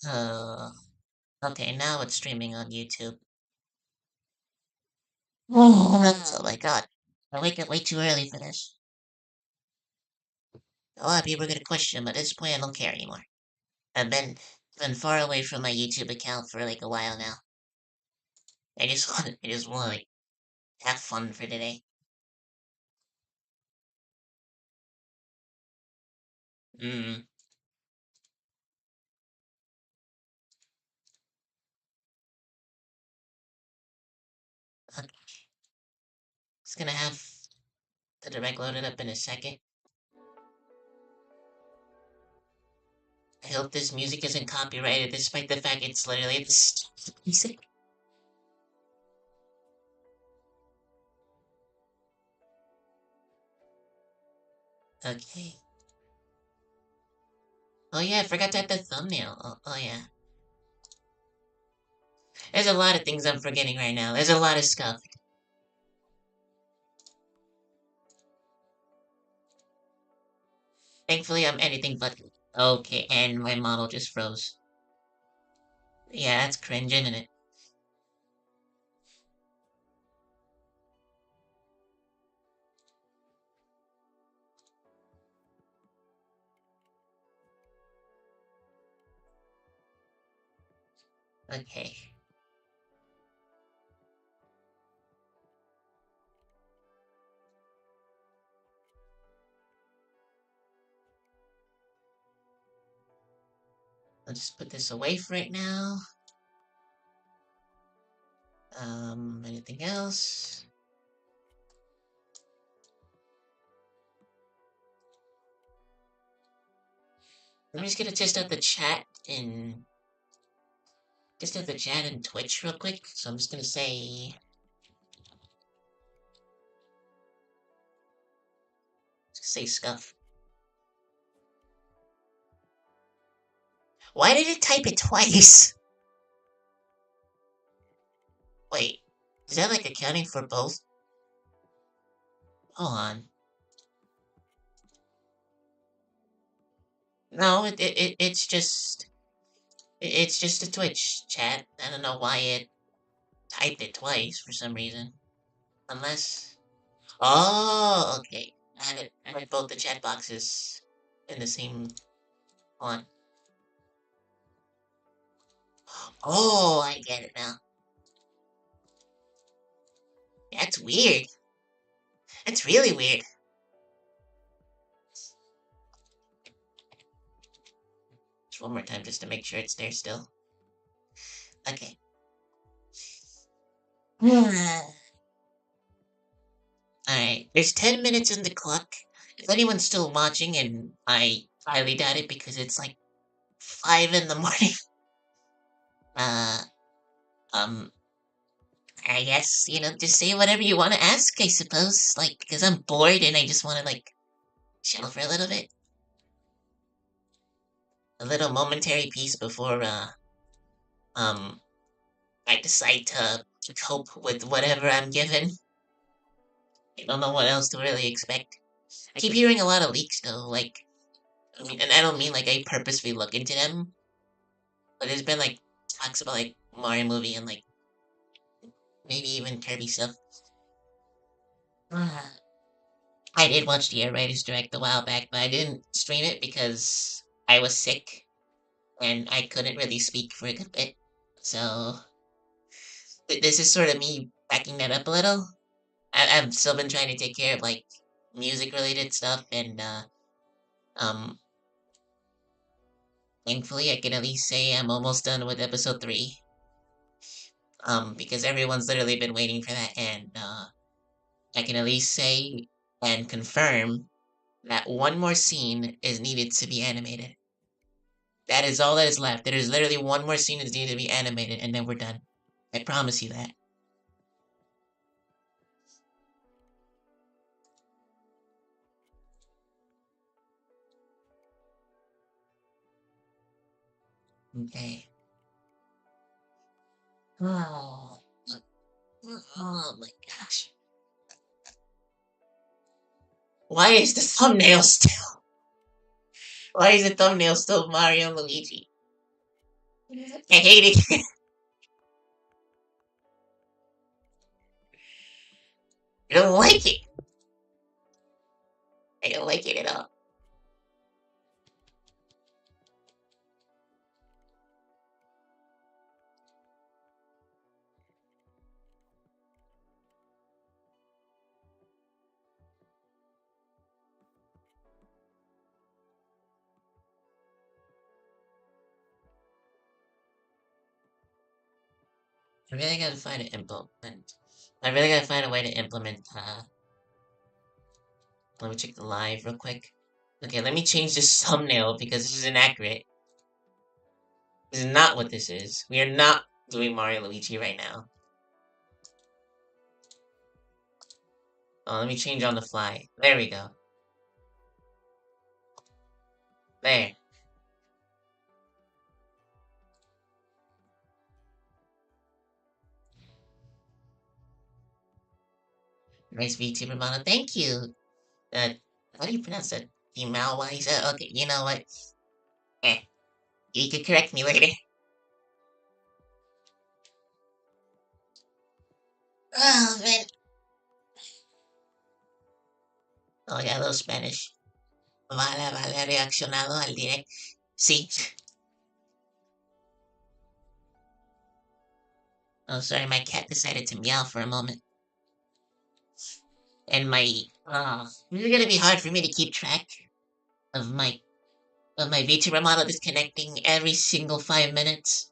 Uh, okay, now it's streaming on YouTube. Oh my god. I wake up way too early for this. A lot of people are gonna question, but at this point I don't care anymore. I've been far away from my YouTube account for like a while now. I just want to like have fun for today. Mm. Okay. It's gonna have the direct loaded up in a second. I hope this music isn't copyrighted, despite the fact it's literally this music. Okay. Oh yeah, I forgot to add the thumbnail. Oh yeah. There's a lot of things I'm forgetting right now. There's a lot of stuff. Thankfully, I'm anything but okay, and my model just froze. Yeah, that's cringe, isn't it? Okay. I'll just put this away for right now. Anything else? I'm just gonna test out the chat in Twitch real quick. So I'm just gonna say scuff. Why did it type it twice? Wait, is that like accounting for both? Hold on. No, it's just a Twitch chat. I don't know why it typed it twice for some reason. Unless, oh, okay. I had both the chat boxes in the same one. Oh, I get it now. That's weird. That's really weird. Just one more time just to make sure it's there still. Okay. Alright, there's 10 minutes in the clock. If anyone's still watching, and I highly doubt it because it's like 5 in the morning, uh, um, I guess, just say whatever you want to ask, I suppose. Like, because I'm bored and I just want to, like, chill for a little bit. A little momentary peace before, um, I decide to cope with whatever I'm given. I don't know what else to really expect. I keep hearing a lot of leaks, though, like, I mean, and I don't mean like I purposely look into them, but there's been, like, talks about, like, Mario movie and, like, maybe even Kirby stuff. I did watch the Writers Direct a while back, but I didn't stream it because I was sick and I couldn't really speak for a good bit. So this is sort of me backing that up a little. I've still been trying to take care of like music related stuff, and um, thankfully I can at least say I'm almost done with episode 3. Because everyone's literally been waiting for that, and I can at least say and confirm that one more scene is needed to be animated. That is all that is left. There is literally one more scene that's needed to be animated, and then we're done. I promise you that. Okay. Oh, oh my gosh. Why is the thumbnail still? Why is the thumbnail still Mario and Luigi? I hate it. I don't like it. I don't like it at all. I really gotta find an implement. I really gotta find a way to implement. Let me check the live real quick. Okay, let me change this thumbnail because this is inaccurate. This is not what this is. We are not doing Mario Luigi right now. Oh, let me change on the fly. There we go. There. Nice VTuber model. Thank you. Uh, how do you pronounce that? Demalwise? Okay, you know what? Eh, you can correct me later. Oh, man. Oh, yeah, a little Spanish. Vale, reaccionado al direct. Sí. Oh, sorry, my cat decided to meow for a moment. And this is gonna be hard for me to keep track of my VTuber model disconnecting every single 5 minutes.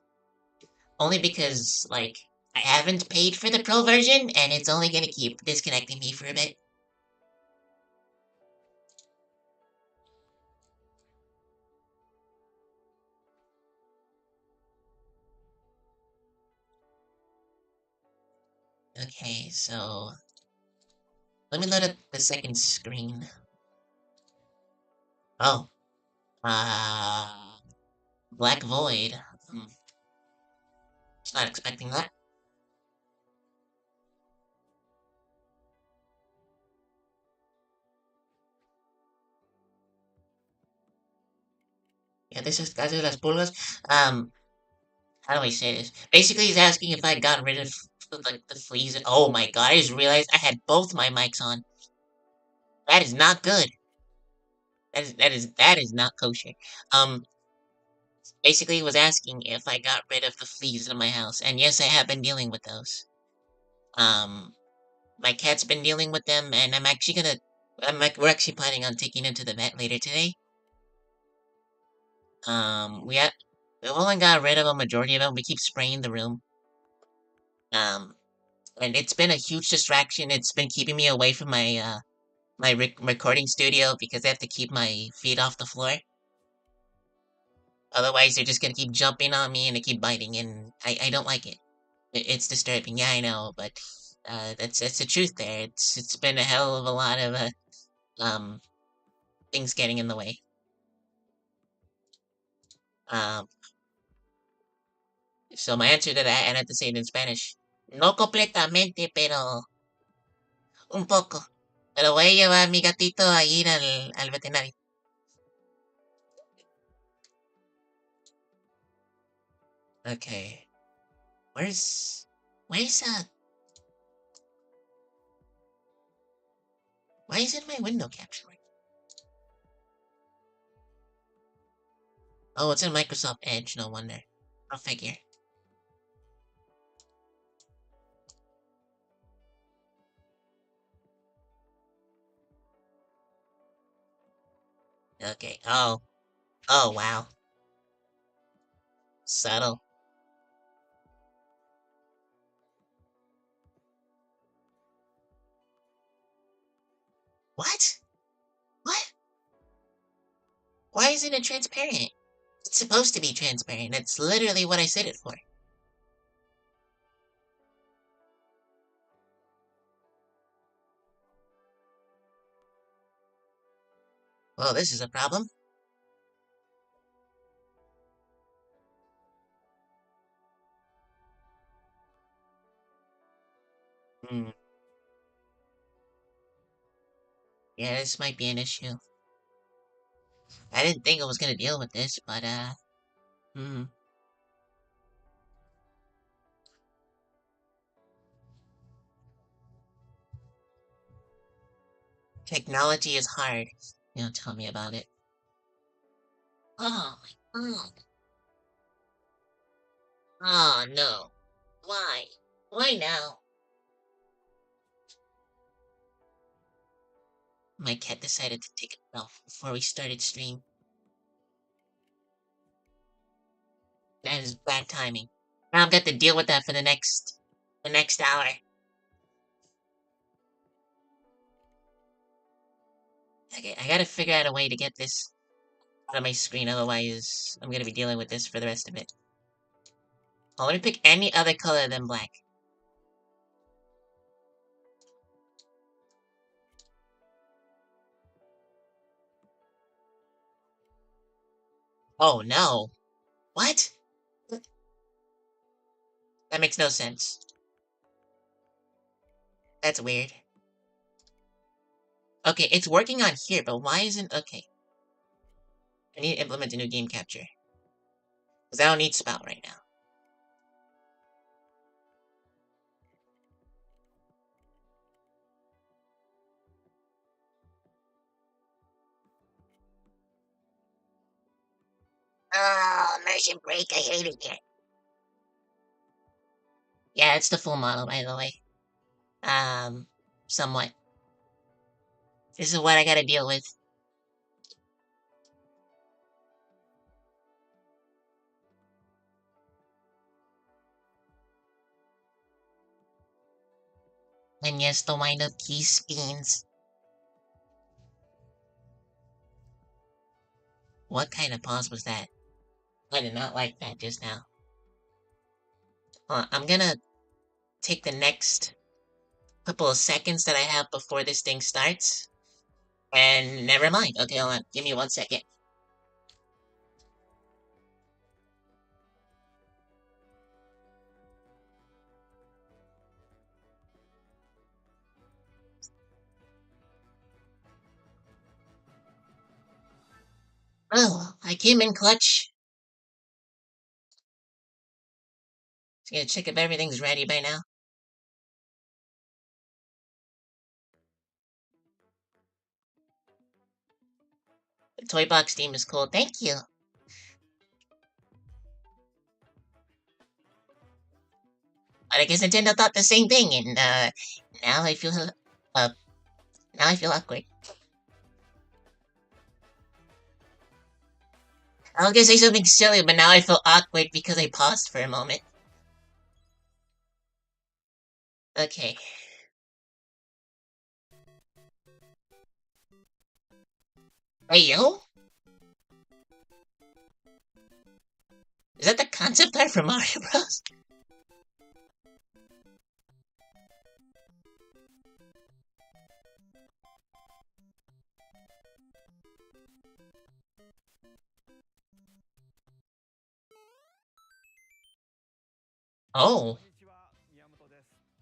Only because, like, I haven't paid for the pro version, and it's only gonna keep disconnecting me for a bit. Okay, so let me load up the second screen. Oh, uh, Black Void. Hmm, was not expecting that. Yeah, this is Caso de las Pulgas. How do I say this? Basically, he's asking if I got rid of like the fleas. Oh my god! I just realized I had both my mics on. That is not good. That is not kosher. Um, basically, he was asking if I got rid of the fleas in my house, and yes, I have been dealing with those. Um, my cat's been dealing with them, and I'm actually gonna. We're actually planning on taking him to the vet later today. We've only got rid of a majority of them. We keep spraying the room. Um, and it's been a huge distraction. It's been keeping me away from my recording studio because I have to keep my feet off the floor. Otherwise, they're just gonna keep jumping on me and they keep biting, and I don't like it. It's disturbing. Yeah, I know, but that's the truth. There, it's been a hell of a lot of um things getting in the way. Um, so my answer to that, and I have to say it in Spanish. No completamente, pero un poco. Pero voy a llevar a mi gatito a ir al veterinario. Okay. Where's where's why isn't my window capturing? Oh, it's in Microsoft Edge, no wonder. I'll figure. Okay. Oh. Oh wow. Subtle. What? What? Why isn't it transparent? It's supposed to be transparent. That's literally what I set it for. Well, this is a problem. Hmm. Yeah, this might be an issue. I didn't think I was gonna deal with this, but Hmm. Technology is hard. Tell me about it. Oh my god. Oh no. Why? Why now? My cat decided to take a dump before we started stream. That is bad timing. Now I've got to deal with that for the next hour. Okay, I gotta figure out a way to get this out of my screen, otherwise I'm gonna be dealing with this for the rest of it. Oh, let me pick any other color than black. Oh no. What? That makes no sense. That's weird. Okay, it's working on here, but why isn't... Okay. I need to implement a new game capture. Because I don't need spout right now. Oh, immersion break, I hate it here. Yeah, it's the full model, by the way. Somewhat. This is what I gotta deal with. And yes, the wind-up key spins. What kind of pause was that? I did not like that just now. I'm gonna take the next couple of seconds that I have before this thing starts. And never mind. Okay, hold on. Give me 1 second. Oh, I came in clutch. Just gonna check if everything's ready by now. The toy box theme is cool. Thank you. But I guess Nintendo thought the same thing, and now I feel uh now I feel awkward. I was gonna say something silly, but now I feel awkward because I paused for a moment. Okay. Hey yo? Is that the concept art for Mario Bros? Oh.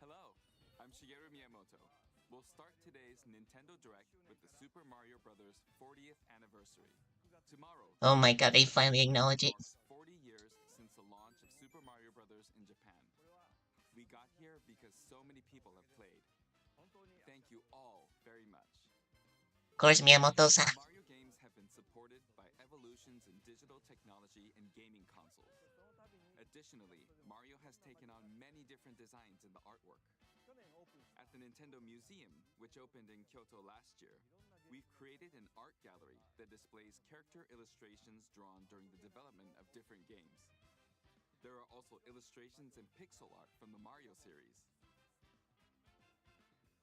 Hello, I'm Shigeru Miyamoto. We'll start today's Nintendo Direct with the Super Mario Bros. 40th anniversary. Tomorrow, Oh my Japan god, they finally acknowledge it. marks 40 years since the launch of Super Mario Bros. In Japan. We got here because so many people have played. Thank you all very much. Of course, Miyamoto-san. Mario games have been supported by evolutions in digital technology and gaming consoles. Additionally, Mario has taken on many different designs in the artwork. At the Nintendo Museum, which opened in Kyoto last year, we've created an art gallery that displays character illustrations drawn during the development of different games. There are also illustrations and pixel art from the Mario series.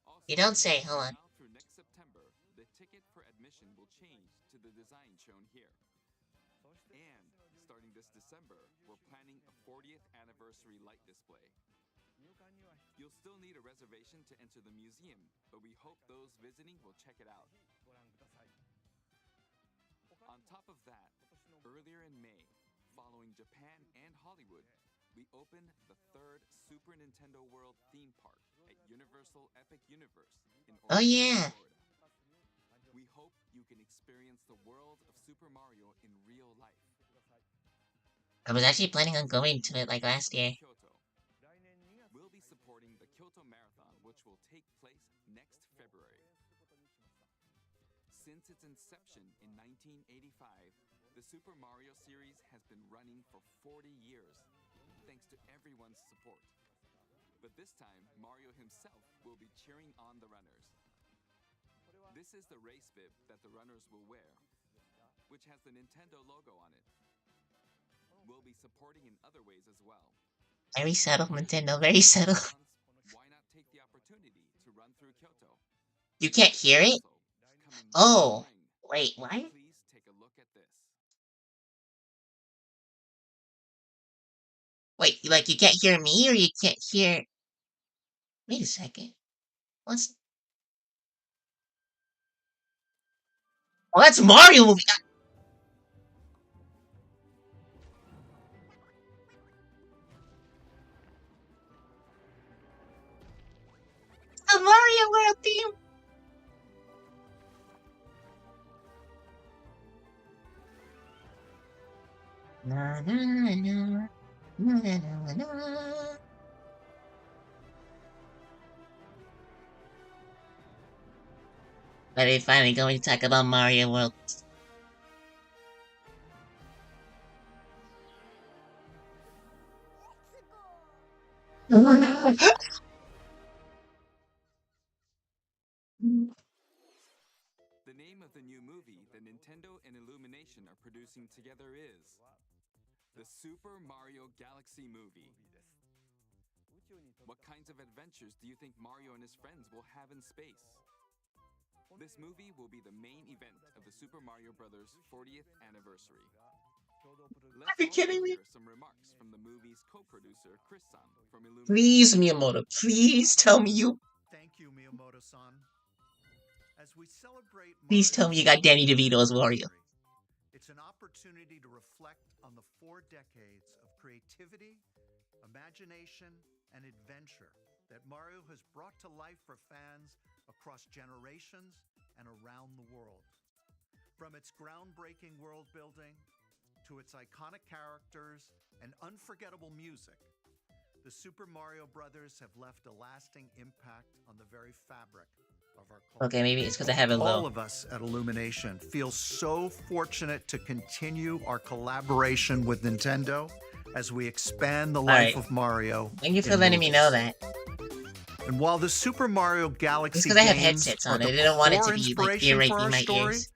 Also, You don't say, hold on. now through next September, the ticket for admission will change to the design shown here. And starting this December, we're planning a 40th anniversary light display. You'll still need a reservation to enter the museum, but we hope those visiting will check it out. On top of that, earlier in May, following Japan and Hollywood, we opened the third Super Nintendo World theme park at Universal Epic Universe in Oh Orlando, yeah. Florida. We hope you can experience the world of Super Mario in real life. I was actually planning on going to it like last year. Kyoto. We'll be supporting the Kyoto Marathon, which will take place next February. its inception in 1985, the Super Mario series has been running for 40 years, thanks to everyone's support. But this time, Mario himself will be cheering on the runners. This is the race bib that the runners will wear, which has the Nintendo logo on it. We'll be supporting in other ways as well. Very subtle, Nintendo. Very subtle. Why not take the opportunity to run through Kyoto? You can't hear it? Oh, wait, what? Please take a look at this. Wait, like you can't hear me or you can't hear... Wait a second. What's... Oh, that's Mario movie. The Mario World theme. Na na na na na na. Are they finally going to talk about Mario World? The name of the new movie that Nintendo and Illumination are producing together is the Super Mario Galaxy movie. What kinds of adventures do you think Mario and his friends will have in space? This movie will be the main event of the Super Mario Bros. 40th anniversary. Are you kidding me? Hear some remarks from the movie's co-producer, Chris-san, from Illumination. Please, Miyamoto, please tell me you... Thank you, Miyamoto-san. As we celebrate Please tell me you got Danny DeVito as Wario. It's an opportunity to reflect on the 4 decades of creativity, imagination, and adventure that Mario has brought to life for fans across generations and around the world. From its groundbreaking world building to its iconic characters and unforgettable music, the Super Mario Brothers have left a lasting impact on the very fabric of our culture. Okay, maybe it's because I have it All low. of us at Illumination feel so fortunate to continue our collaboration with Nintendo as we expand the life of Mario. Thank you for in letting me know movies. that. And while the Super Mario Galaxy Because I have games headsets are on. I the didn't want it to core be like inspiration for ear-raping our my story, ears.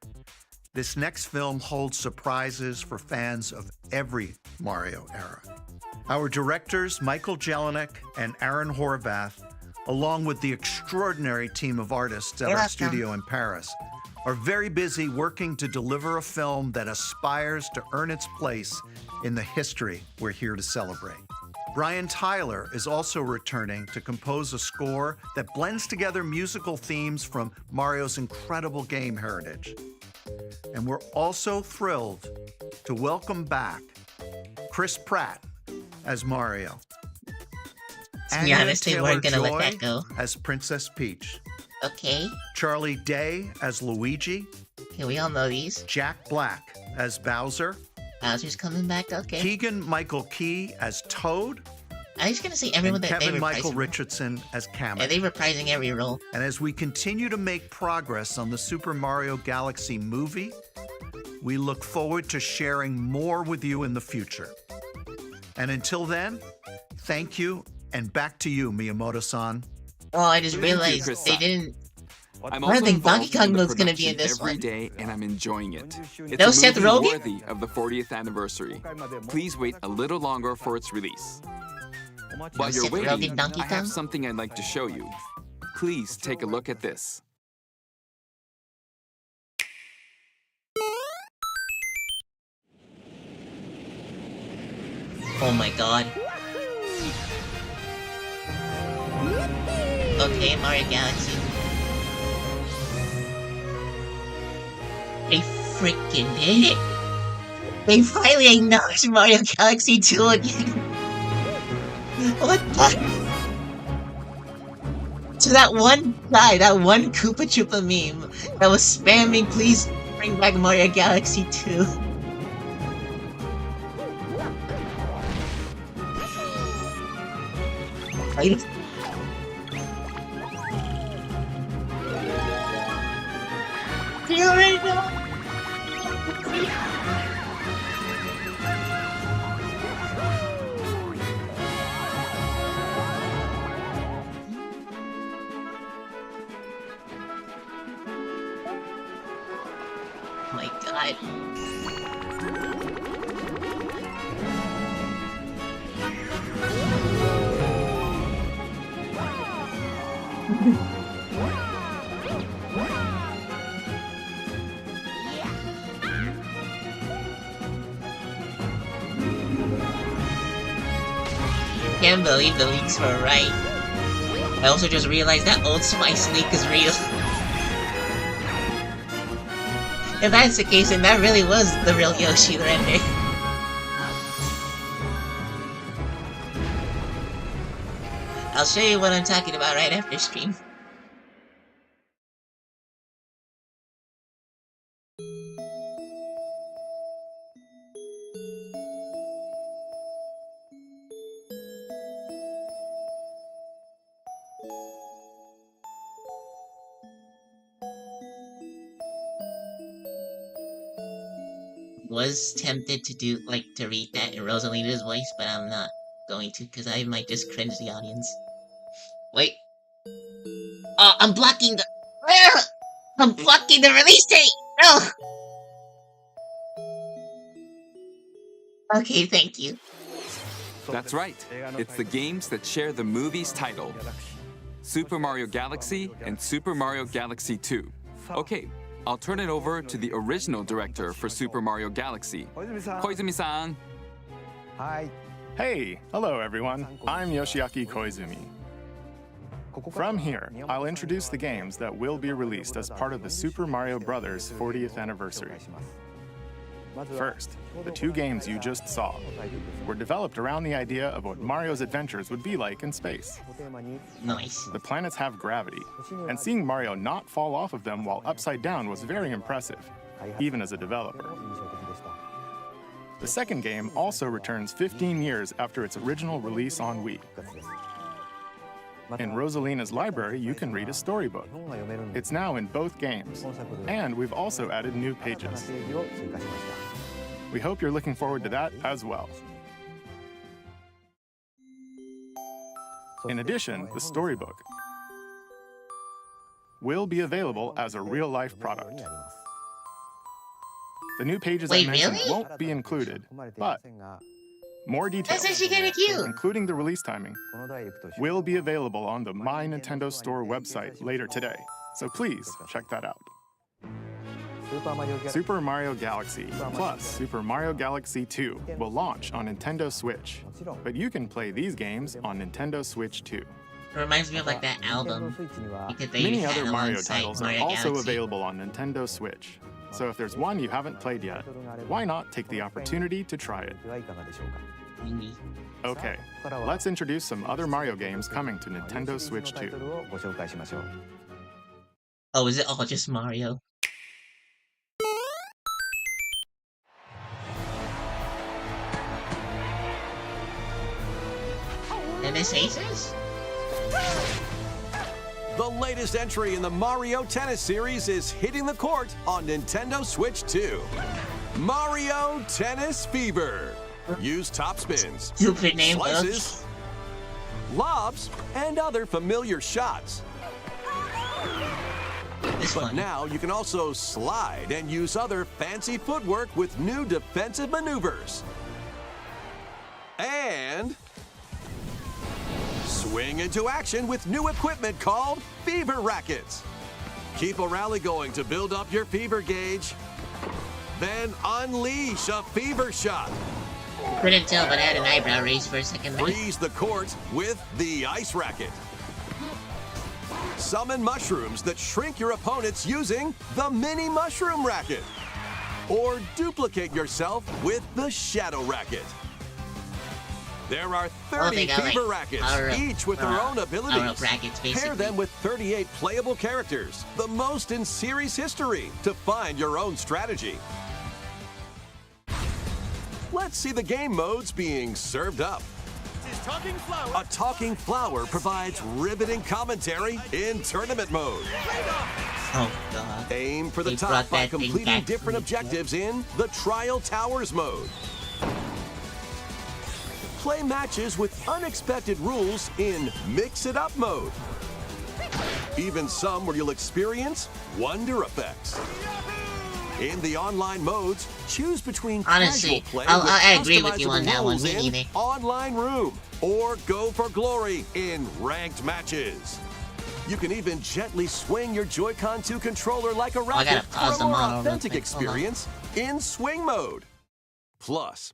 this next film holds surprises for fans of every Mario era. Our directors, Michael Jelinek and Aaron Horvath, along with the extraordinary team of artists at our studio in Paris, are very busy working to deliver a film that aspires to earn its place in the history we're here to celebrate. Brian Tyler is also returning to compose a score that blends together musical themes from Mario's incredible game heritage. And we're also thrilled to welcome back Chris Pratt as Mario. To be honest, they weren't gonna let that go. As Princess Peach. Okay. Charlie Day as Luigi. Okay, we all know these. Jack Black as Bowser. Bowser's coming back, okay. Keegan-Michael Key as Toad. I'm just gonna say everyone and that they Kevin reprising. Michael Richardson as Kamek. Yeah, they reprising every role. And as we continue to make progress on the Super Mario Galaxy movie, we look forward to sharing more with you in the future. And until then, thank you, and back to you, Miyamoto-san. Oh, I just realized Chris-san. they didn't... I'm I don't also think Donkey involved in Kong the was gonna be in production this every one. day, and I'm enjoying it. It's No a Seth movie Rogen? worthy of the 40th anniversary. Please wait a little longer for its release. While you're Seth waiting, Rogen, Donkey I have Kong? something I'd like to show you. Please take a look at this. Oh my god. Okay, Mario Galaxy. They freaking did it! They finally acknowledged Mario Galaxy 2 again! What the? So that one guy, that one Koopa Troopa meme that was spamming, please bring back Mario Galaxy 2. Right? You already know! god. Can't believe the leaks were right. I also just realized that Old Spice leak is real. If that's the case, then that really was the real Yoshi render. I'll show you what I'm talking about right after stream. Was tempted to to read that in Rosalina's voice, but I'm not going to, because I might just cringe the audience. Wait. I'm blocking the... I'm blocking the release date! No! Okay, thank you. That's right. It's the games that share the movie's title. Super Mario Galaxy and Super Mario Galaxy 2. Okay, I'll turn it over to the original director for Super Mario Galaxy, Koizumi-san. Hey, hello everyone. I'm Yoshiaki Koizumi. From here, I'll introduce the games that will be released as part of the Super Mario Bros. 40th anniversary. First, the two games you just saw were developed around the idea of what Mario's adventures would be like in space. Nice. The planets have gravity, and seeing Mario not fall off of them while upside down was very impressive, even as a developer. The second game also returns 15 years after its original release on Wii. In Rosalina's library, you can read a storybook. It's now in both games, and we've also added new pages. We hope you're looking forward to that as well. In addition, the storybook will be available as a real-life product. The new pages I mentioned won't be included, but more details, including the release timing, will be available on the My Nintendo Store website later today, so please check that out. Super Mario Galaxy plus Super Mario Galaxy 2 will launch on Nintendo Switch, but you can play these games on Nintendo Switch too. It reminds me of like that album. Many other Mario titles are also available on Nintendo Switch, so if there's one you haven't played yet, why not take the opportunity to try it? Okay, let's introduce some other Mario games coming to Nintendo Switch 2. Oh, is it all just Mario? Tennis Aces? The latest entry in the Mario Tennis series is hitting the court on Nintendo Switch 2. Mario Tennis Fever. Use topspins, Stupid name, slices, lobs, and other familiar shots. But now you can also slide and use other fancy footwork with new defensive maneuvers. And swing into action with new equipment called Fever Rackets. Keep a rally going to build up your fever gauge. Then unleash a fever shot. Couldn't tell, but I had an eyebrow raise for a second. Freeze the court with the Ice Racket. Summon mushrooms that shrink your opponents using the Mini Mushroom Racket. Or duplicate yourself with the Shadow Racket. There are 30 Fever Rackets, each with their own abilities. Pair them with 38 playable characters, the most in series history, to find your own strategy. Let's see the game modes being served up. A talking flower provides riveting commentary in tournament mode. Oh, God. Aim for the top by completing different objectives in the Trial Towers mode. Play matches with unexpected rules in Mix It Up mode. Even some where you'll experience wonder effects. In the online modes, choose between Honestly, casual play I with agree with you on customizable that one. roles Me in neither. Online Room, or go for glory in ranked matches. You can even gently swing your Joy-Con 2 controller like a I racket gotta pause for a the more model real authentic quick. Hold on. experience in swing mode. Plus,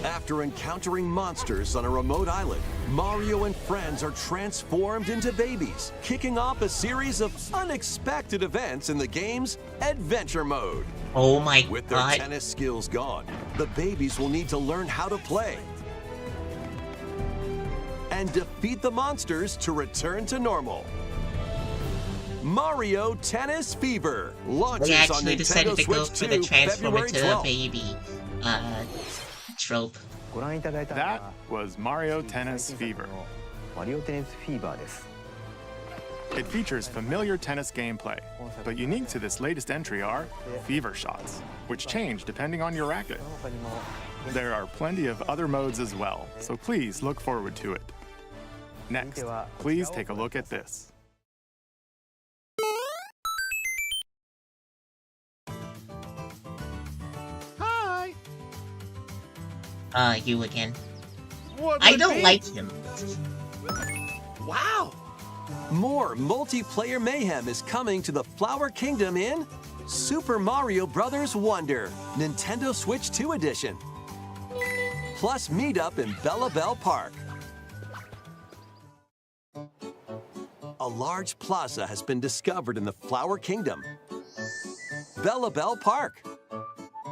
after encountering monsters on a remote island, Mario and friends are transformed into babies, kicking off a series of unexpected events in the game's adventure mode. Oh my With their god. tennis skills gone, the babies will need to learn how to play and defeat the monsters to return to normal. Mario Tennis Fever launches They on actually decided Nintendo to go Switch for the 2 transformer February to the 12th. baby trope. That was Mario Tennis Fever. マリオテニスフィーバーです。 It features familiar tennis gameplay, but unique to this latest entry are fever shots, which change depending on your racket. There are plenty of other modes as well, so please look forward to it. Next, please take a look at this. Hi. You again. What I would don't be? like him. Wow! More multiplayer mayhem is coming to the Flower Kingdom in Super Mario Bros. Wonder, Nintendo Switch 2 Edition. Plus meet up in Bella Bell Park. A large plaza has been discovered in the Flower Kingdom. Bella Bell Park.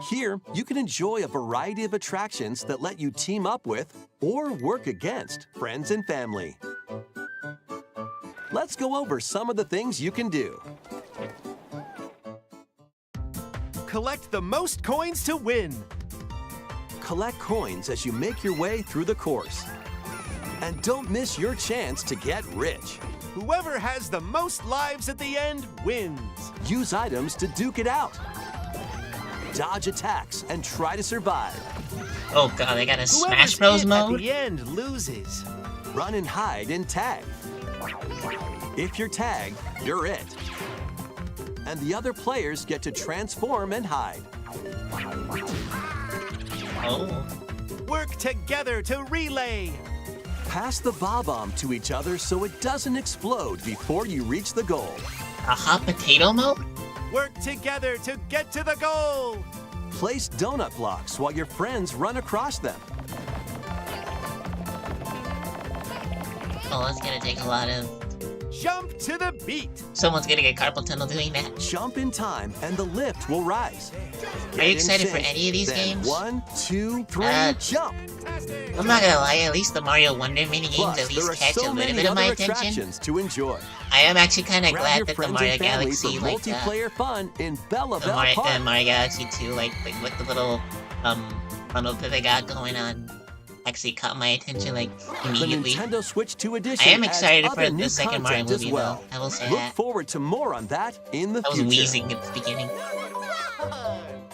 Here, you can enjoy a variety of attractions that let you team up with or work against friends and family. Let's go over some of the things you can do. Collect the most coins to win. Collect coins as you make your way through the course. And don't miss your chance to get rich. Whoever has the most lives at the end wins. Use items to duke it out. Dodge attacks and try to survive. Oh god, they got a Smash Whoever's Bros it mode? at the end loses. Run and hide and tag. If you're tagged, you're it. And the other players get to transform and hide. Oh. Work together to relay. Pass the bomb to each other so it doesn't explode before you reach the goal. A hot potato mode? Work together to get to the goal. Place donut blocks while your friends run across them. Oh, that's gonna take a lot of... Jump to the beat. Someone's gonna get carpal tunnel doing that. Jump in time and the lift will rise. Are you excited for any of these Then games? 1, 2, 3, jump! I'm not gonna lie, at least the Mario Wonder minigames Plus, at there least are catch a so little many bit of my other attention. attractions to enjoy. I am actually kind of Grab glad your that the friends Mario and family Galaxy, for like, multiplayer fun in Bella the Bell Mario, Park. Mario Galaxy 2, like with the little, bundle that they got going on, actually caught my attention, like, The immediately. Nintendo Switch 2 edition I am adds excited for other the new second Mario content as movie, well. though. I will say Look that. forward to more on that in the I was future. wheezing at the beginning.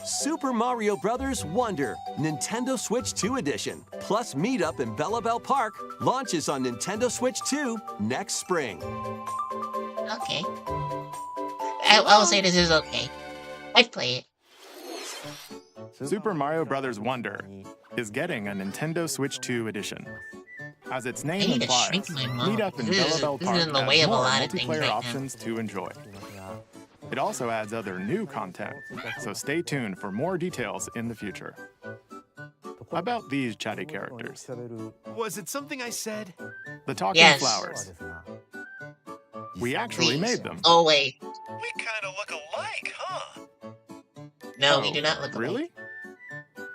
Super Mario Bros. Wonder, Nintendo Switch 2 Edition, plus Meet Up in Bella Bell Park, launches on Nintendo Switch 2 next spring. Okay. I will say this is okay. I'd play it. Super Mario Bros. Wonder is getting a Nintendo Switch 2 edition. As its I name need to implies, shrink my mouth. Meet Up in This Bella is- Bell this Park is in the way has of a more lot of things multiplayer right now. options to enjoy. It also adds other new content, so stay tuned for more details in the future. About these chatty characters, Was it something I said? the talking Yes. flowers. We actually Please. made them. Oh, wait. We kind of look alike, huh? No, we Oh, do not look alike. Really?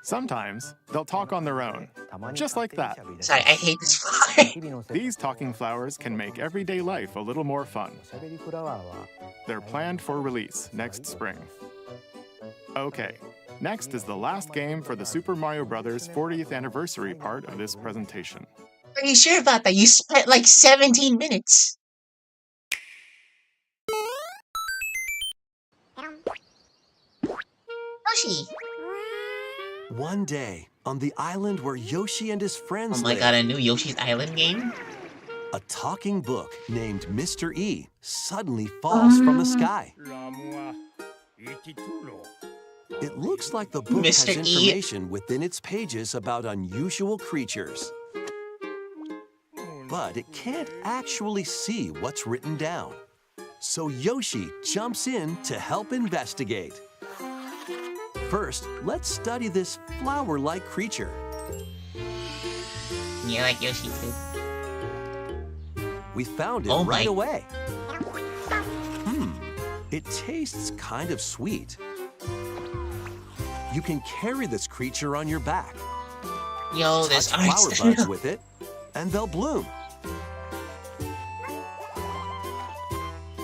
Sometimes they'll talk on their own, just like that. Sorry, I hate this flower. These talking flowers can make everyday life a little more fun. They're planned for release next spring. Okay, next is the last game for the Super Mario Bros. 40th anniversary part of this presentation. Are you sure about that? You spent like 17 minutes. Yoshi. One day, on the island where Yoshi and his friends Oh my live, god, a new Yoshi's Island game? a talking book named Mr. E suddenly falls from the sky. It looks like the book Mr. has E. information within its pages about unusual creatures. But it can't actually see what's written down. So Yoshi jumps in to help investigate. First, let's study this flower-like creature. You like Yoshi too? We found it Oh right my. away. It tastes kind of sweet. You can carry this creature on your back. Yo, this Touch art flower style. buds with it, and they'll bloom.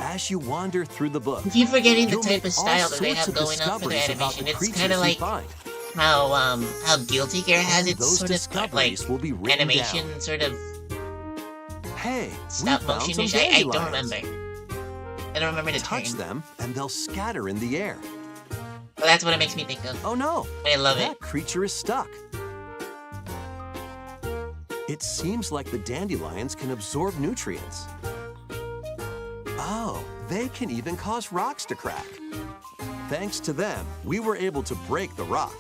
As you wander through the book, I keep forgetting the you'll type make of style all that they sorts have of going on for their discoveries about animation. the It's creatures kind of you like find. how Guilty Gear has its Those sort of discoveries will be written animation, down. sort of Hey, we stop found some motion-ish. I don't dandelions. remember. I don't remember the Touch term. them, and they'll scatter in the air. But that's what it makes me think of. Oh no! I love That it. creature is stuck. It seems like the dandelions can absorb nutrients. Oh, they can even cause rocks to crack. Thanks to them, we were able to break the rock.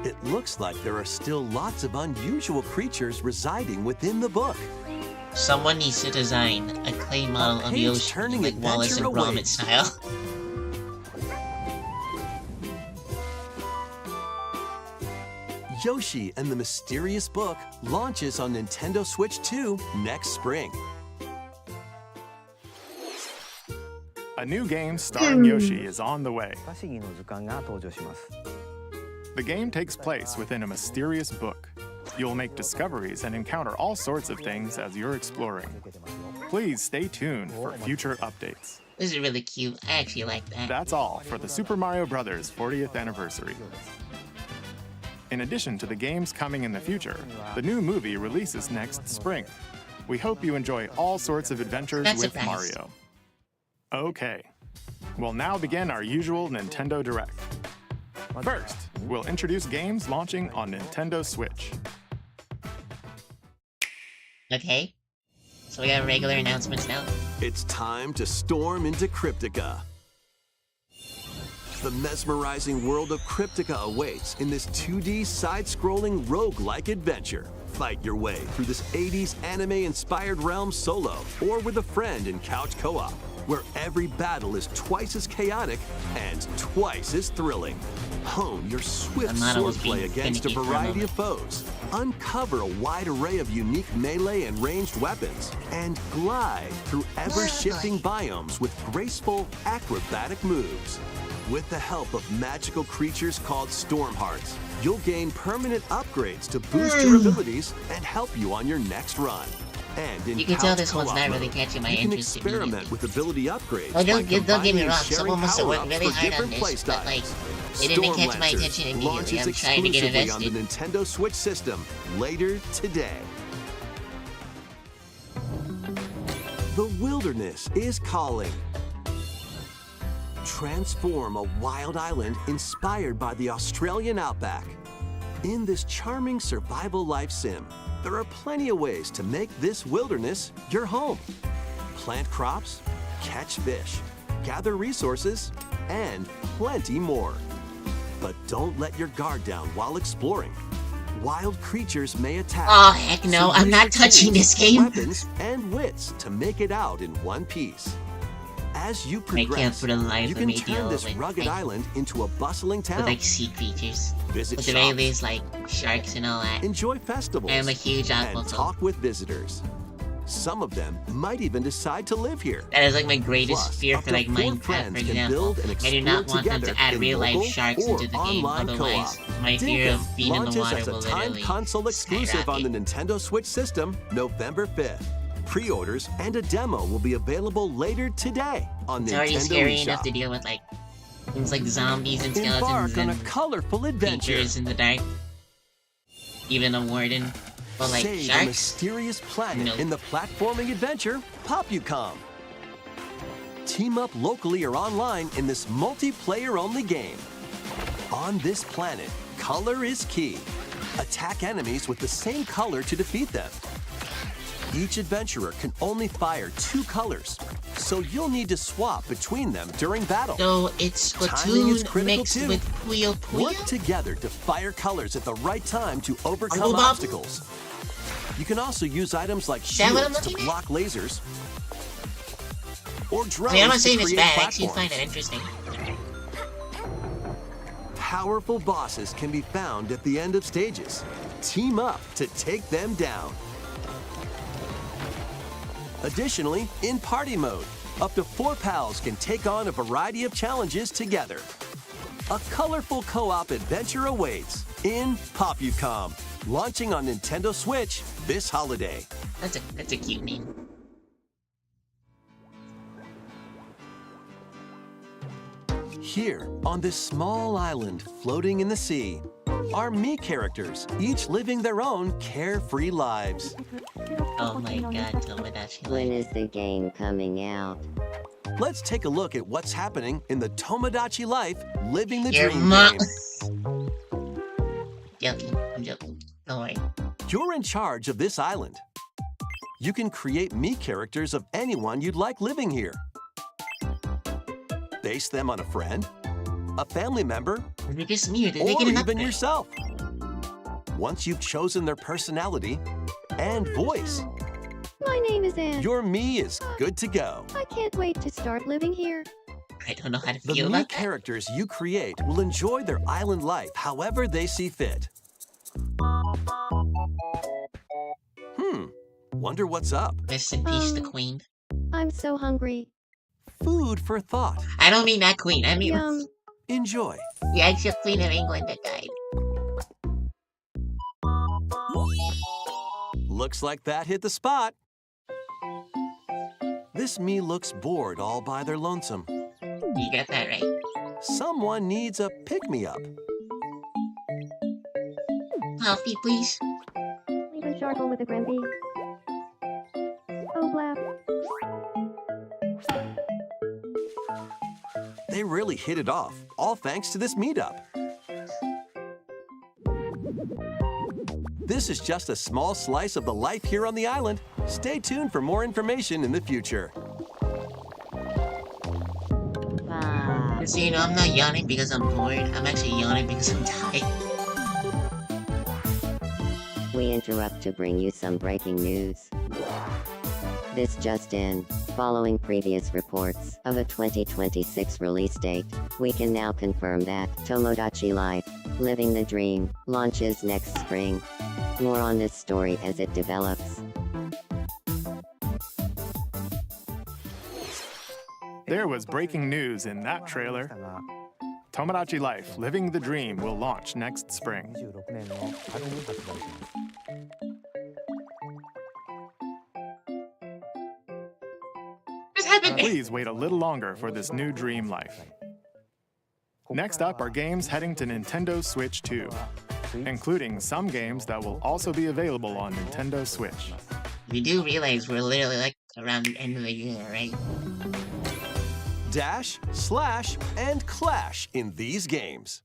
It looks like there are still lots of unusual creatures residing within the book. Someone needs to design a clay model of Yoshi, page-turning like Wallace and adventure Gromit awaits. style. Yoshi and the Mysterious Book launches on Nintendo Switch 2 next spring. A new game starring Yoshi is on the way. 不思議の図鑑が登場します。 The game takes place within a mysterious book. You'll make discoveries and encounter all sorts of things as you're exploring. Please stay tuned for future updates. This is really cute. I actually like that. That's all for the Super Mario Bros. 40th anniversary. In addition to the games coming in the future, the new movie releases next spring. We hope you enjoy all sorts of adventures That's with surprise. Mario. Okay, we'll now begin our usual Nintendo Direct. First, we'll introduce games launching on Nintendo Switch. Okay. So we got regular announcements now. It's time to storm into Cryptica. The mesmerizing world of Cryptica awaits in this 2D side-scrolling roguelike adventure. Fight your way through this 80s anime-inspired realm solo or with a friend in couch co-op, where every battle is twice as chaotic and twice as thrilling. Hone your swift The model was swordplay being against a finicky for a variety moment. of foes, uncover a wide array of unique melee and ranged weapons, and glide through ever-shifting biomes with graceful, acrobatic moves. With the help of magical creatures called Storm Hearts, you'll gain permanent upgrades to boost your abilities and help you on your next run. And in You can tell couch this one's co-op not really mode, catching my you can interest experiment immediately. with ability upgrades. Oh, don't by get me combining wrong, and sharing someone must have worked power-ups really for hard on different this, play but like, styles. it didn't Storm catch my Lancers attention immediately. launches I'm trying to get exclusively on the invested. Nintendo Switch system later today. The wilderness is calling. Transform a wild island inspired by the Australian outback. In this charming survival life sim, there are plenty of ways to make this wilderness your home. Plant crops, catch fish, gather resources, and plenty more. But don't let your guard down while exploring. Wild creatures may attack. Oh, heck no, so I'm use not your touching tools, this game. Weapons and wits to make it out in one piece. As you can't progress, for the life you of can me turn deal this with, rugged like, island into a bustling With town. like sea creatures. Visit With the very shops, least, like sharks and all that. enjoy festivals, I am a huge and aquaphobe. talk with visitors. Some of them might even decide to live here. That is like my greatest Plus, fear up for to like 4 Minecraft, friends for can example. build and I do not explore want them to together add in real life local sharks or into the game, online otherwise co-op. my fear Dinkum of being in the launches water as a will timed literally console exclusive on the skyrocket. Nintendo Switch system November 5th. Pre-orders and a demo will be available later today on It's already Nintendo scary eShop. enough to deal with like things like zombies and skeletons Embark on a and colorful adventure. creatures in the dark. Even a warden. But like Save a sharks? mysterious planet Nope. in the platforming adventure Popucom. Team up locally or online in this multiplayer-only game. On this planet, color is key. Attack enemies with the same color to defeat them. Each adventurer can only fire 2 colors, so you'll need to swap between them during battle. So it's Timing is Splatoon critical mixed too. with Puyo Work Puyo? together to fire colors at the right time to overcome Bob? obstacles. You can also use items like that what I'm shields to looking at? block lasers or I drones mean, I'm not to saying it's create bad. I actually platforms. find it interesting. Powerful bosses can be found at the end of stages. Team up to take them down. Additionally, in party mode, up to 4 pals can take on a variety of challenges together. A colorful co-op adventure awaits in Popucom, launching on Nintendo Switch this holiday. That's a cute name. Here, on this small island floating in the sea, are Mii characters, each living their own carefree lives. Oh my god, Tomodachi When Life. is the game coming out? Let's take a look at what's happening in the Tomodachi Life Living the Your Dream mom. game. Joking. I'm joking. Don't worry. You're in charge of this island. You can create Mii characters of anyone you'd like living here. Base them on a friend, a family member, Is it just me or did they or get an even upgrade? yourself. Once you've chosen their personality and voice, My name is Anne. your Mii is good to go. I can't wait to start living here. I don't know how to The feel Mii about that. characters you create will enjoy their island life however they see fit. Wonder what's up. Rest in peace, the queen. I'm so hungry. Food for thought. I don't mean that queen. I mean Yum. Enjoy. the actual queen of England that died. Looks like that hit the spot. This Mii looks bored all by their lonesome. You got that right. Someone needs a pick-me-up. Coffee, please. Leave a charcoal with a Gramby. Oh, blap. They really hit it off, all thanks to this meetup. This is just a small slice of the life here on the island. Stay tuned for more information in the future. So, you know, I'm not yawning because I'm bored. I'm actually yawning because I'm tired. We interrupt to bring you some breaking news. This just in. Following previous reports of a 2026 release date, we can now confirm that Tomodachi Life, Living the Dream, launches next spring. More on this story as it develops. There was breaking news in that trailer. Tomodachi Life, Living the Dream will launch next spring. What's happening? Please wait a little longer for this new dream life. Next up are games heading to Nintendo Switch 2, including some games that will also be available on Nintendo Switch. You do realize we're literally like around the end of the year, right? Dash, slash, and clash in these games.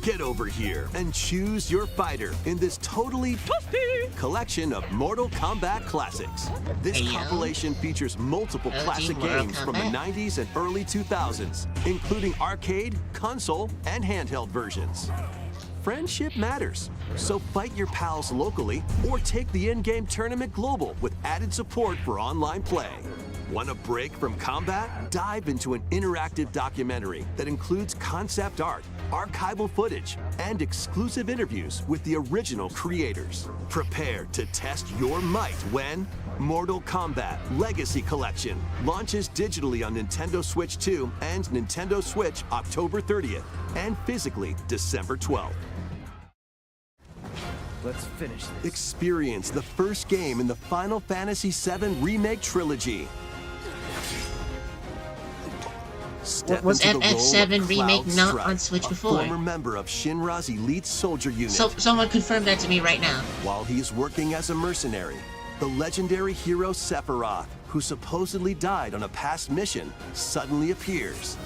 Get over here and choose your fighter in this totally toasty collection of Mortal Kombat classics. This Hey, yo. compilation features multiple OG classic Mortal games from the Kombat. 90s and early 2000s, including arcade, console, and handheld versions. Friendship matters, so fight your pals locally or take the in-game tournament global with added support for online play. Want a break from combat? Dive into an interactive documentary that includes concept art, archival footage, and exclusive interviews with the original creators. Prepare to test your might when Mortal Kombat Legacy Collection launches digitally on Nintendo Switch 2 and Nintendo Switch October 30th and physically December 12th. Let's finish this. Experience the first game in the Final Fantasy VII Remake Trilogy. Step Was into the role of FF7 remake Cloud not Strife, on Switch a before? former member of Shinra's elite soldier unit. So someone confirm that to me right now. While he's working as a mercenary, the legendary hero Sephiroth, who supposedly died on a past mission, suddenly appears.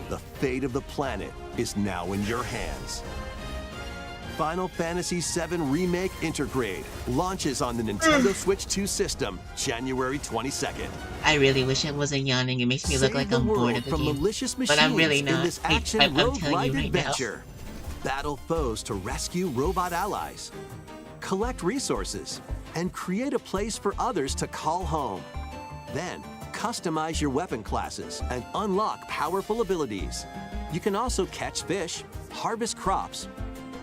The fate of the planet is now in your hands. Final Fantasy VII Remake Intergrade launches on the Nintendo Switch 2 system January 22nd. I really wish I wasn't yawning. It makes me look like I'm bored of the from game. malicious But I'm really machines not. in this action I'm telling roguelite you right adventure. Battle foes to rescue robot allies, collect resources, and create a place for others to call home. Then, customize your weapon classes and unlock powerful abilities. You can also catch fish, harvest crops,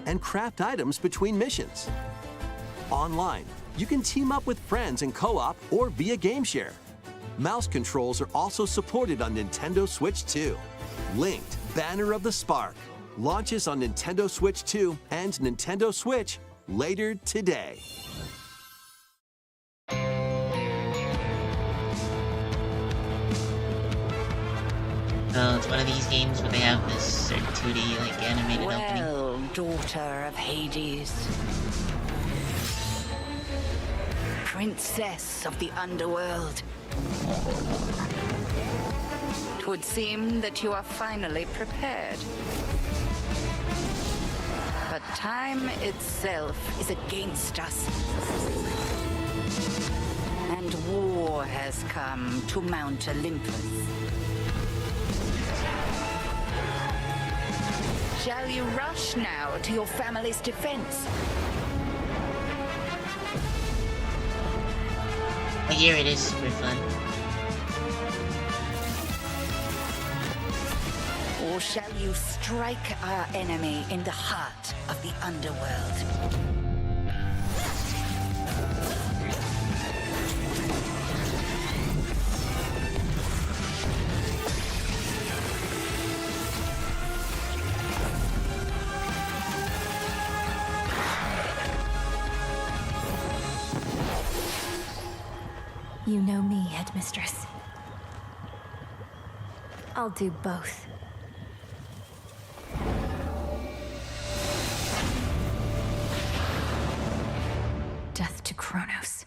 and craft items between missions. Online, you can team up with friends in co-op or via game share. Mouse controls are also supported on Nintendo Switch 2. Linked Banner of the Spark launches on Nintendo Switch 2 and Nintendo Switch later today. Oh, it's one of these games where they have this certain 2D like animated opening. Well, daughter of Hades, princess of the underworld, 'twould seem that you are finally prepared. But time itself is against us. And war has come to Mount Olympus. Shall you rush now to your family's defense? I hear it is super fun. Or shall you strike our enemy in the heart of the underworld? You know me, Headmistress. I'll do both. Death to Kronos.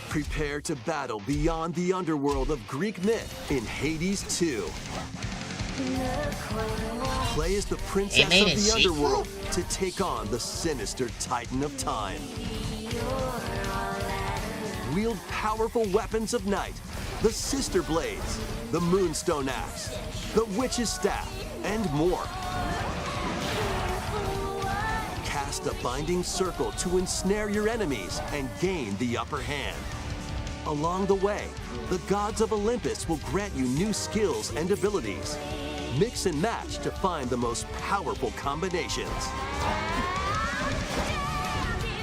Prepare to battle beyond the underworld of Greek myth in Hades 2. Play as the princess of the underworld to take on the sinister Titan of Time. Wield powerful weapons of night, the Sister Blades, the Moonstone Axe, the Witch's Staff, and more. Cast a binding circle to ensnare your enemies and gain the upper hand. Along the way, the gods of Olympus will grant you new skills and abilities. Mix and match to find the most powerful combinations.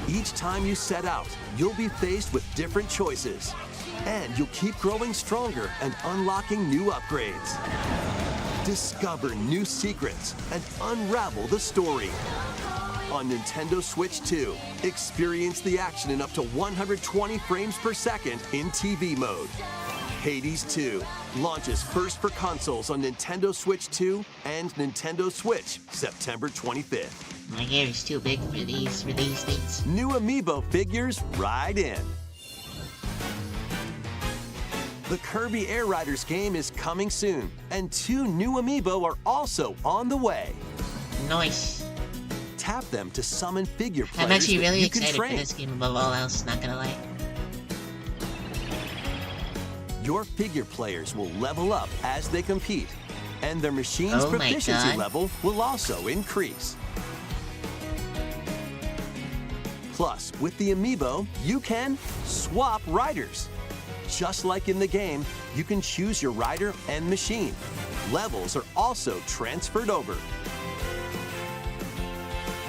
Each time you set out, you'll be faced with different choices. And you'll keep growing stronger and unlocking new upgrades. Discover new secrets and unravel the story. On Nintendo Switch 2, experience the action in up to 120 frames per second in TV mode. Hades 2 launches first for consoles on Nintendo Switch 2 and Nintendo Switch September 25th. My hair is too big for these release dates. New amiibo figures ride in. The Kirby Air Riders game is coming soon, and 2 new amiibo are also on the way. Nice. Tap them to summon figure players I'm actually really that you can excited for train. this game above all else, not gonna lie. Your figure players will level up as they compete, and their machine's Oh my proficiency God. level will also increase. Plus, with the amiibo, you can swap riders. Just like in the game, you can choose your rider and machine. Levels are also transferred over.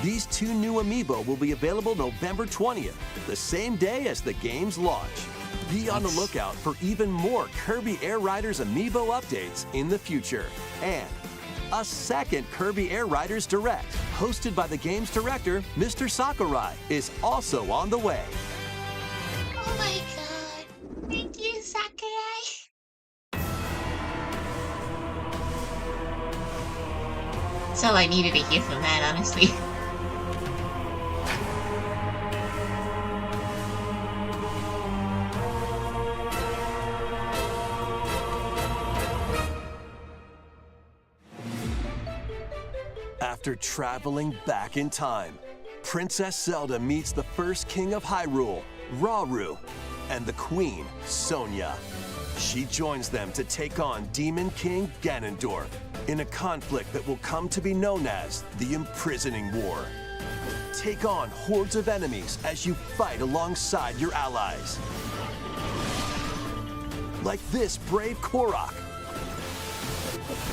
These 2 new amiibo will be available November 20th, the same day as the game's launch. Be on the lookout for even more Kirby Air Riders amiibo updates in the future. And a second Kirby Air Riders Direct, hosted by the game's director, Mr. Sakurai, is also on the way. Oh my god. Thank you, Sakurai. That's all I needed to hear from that, honestly. After traveling back in time, Princess Zelda meets the first king of Hyrule, Rauru, and the queen, Sonia. She joins them to take on Demon King Ganondorf in a conflict that will come to be known as the Imprisoning War. Take on hordes of enemies as you fight alongside your allies. Like this brave Korok.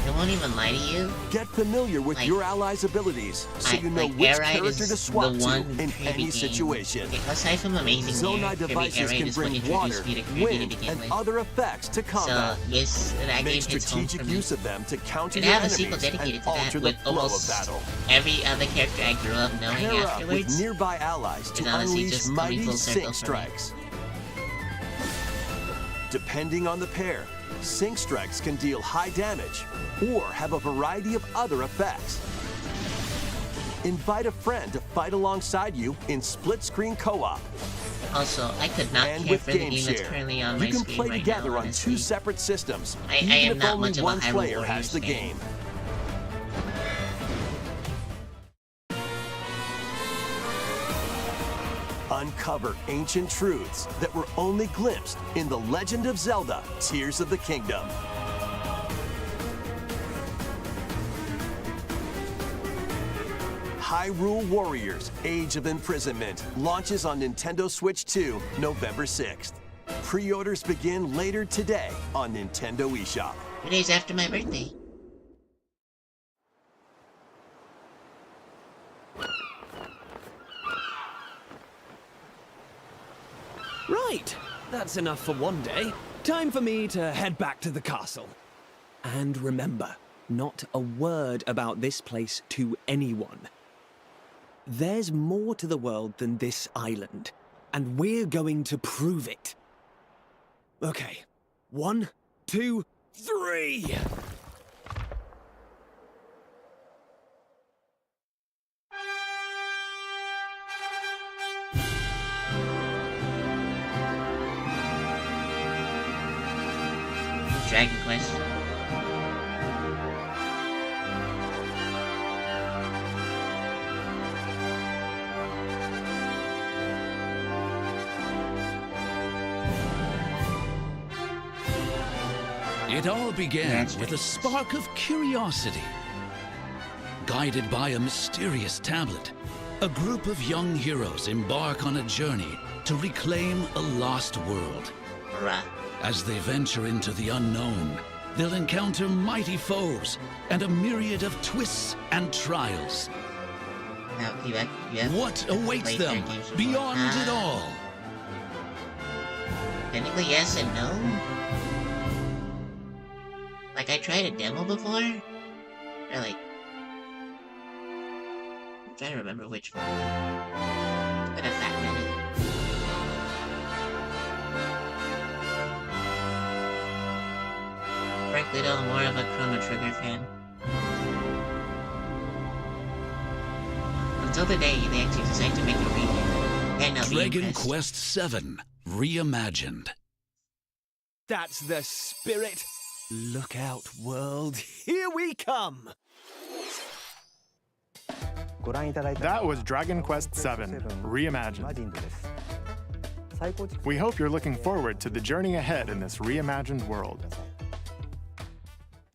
I won't even lie to you. Get familiar with your allies' abilities so you know which character to swap to in any situation. Aside from amazing Zonai devices can bring water, wind, and other effects to combat. So, yes, that Make game hits home strategic for me. use of them to counter And your have a sequel enemies dedicated and to that alter the with flow of almost battle. every other character I grew up knowing Pair up afterwards. with nearby allies to It's honestly unleash just coming mighty full circle sync for me. strikes. Depending on the pair, sync strikes can deal high damage or have a variety of other effects. Invite a friend to fight alongside you in split-screen co-op. Also, I could not And care with for the Game game that's Share, currently on you my can screen play right together now, on honestly. 2 separate systems, I even am if not only much of a one Hyrule player has Warriors the fan. game. Uncover ancient truths that were only glimpsed in The Legend of Zelda: Tears of the Kingdom. Hyrule Warriors: Age of Imprisonment launches on Nintendo Switch 2, November 6th. Pre-orders begin later today on Nintendo eShop. 2 days after my birthday. Right, that's enough for one day. Time for me to head back to the castle. And remember, not a word about this place to anyone. There's more to the world than this island, and we're going to prove it. Okay, 1, 2, 3! Dragon Quest. It all began with a spark of curiosity. Guided by a mysterious tablet, a group of young heroes embark on a journey to reclaim a lost world. As they venture into the unknown, they'll encounter mighty foes and a myriad of twists and trials. Now, What awaits them beyond it all? Technically yes and no. Like, I tried a demo before. Or like... I'm trying to remember which one. It's been a fat minute. Frankly though, I'm more of a Chrono Trigger fan. Until the day they actually decide to make a remake. And I'll be Dragon impressed. Quest VII Reimagined. That's the spirit. Look out, world. Here we come. That was Dragon Quest VII Reimagined. We hope you're looking forward to the journey ahead in this reimagined world.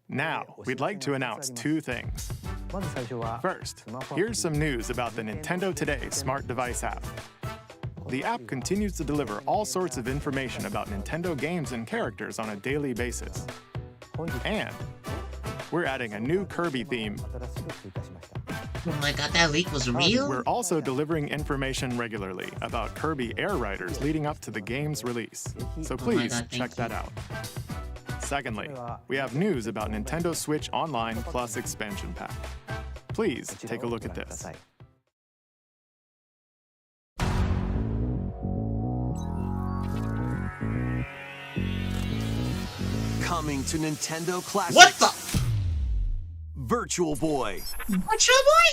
Now, we'd like to announce 2 things. First, here's some news about the Nintendo Today smart device app. The app continues to deliver all sorts of information about Nintendo games and characters on a daily basis. And we're adding a new Kirby theme. Oh my god, that leak was real? We're also delivering information regularly about Kirby Air Riders leading up to the game's release. So please check that out. Secondly, we have news about Nintendo Switch Online Plus Expansion Pack. Please take a look at this. Coming to Nintendo Classics. What the? Virtual Boy. Virtual Boy?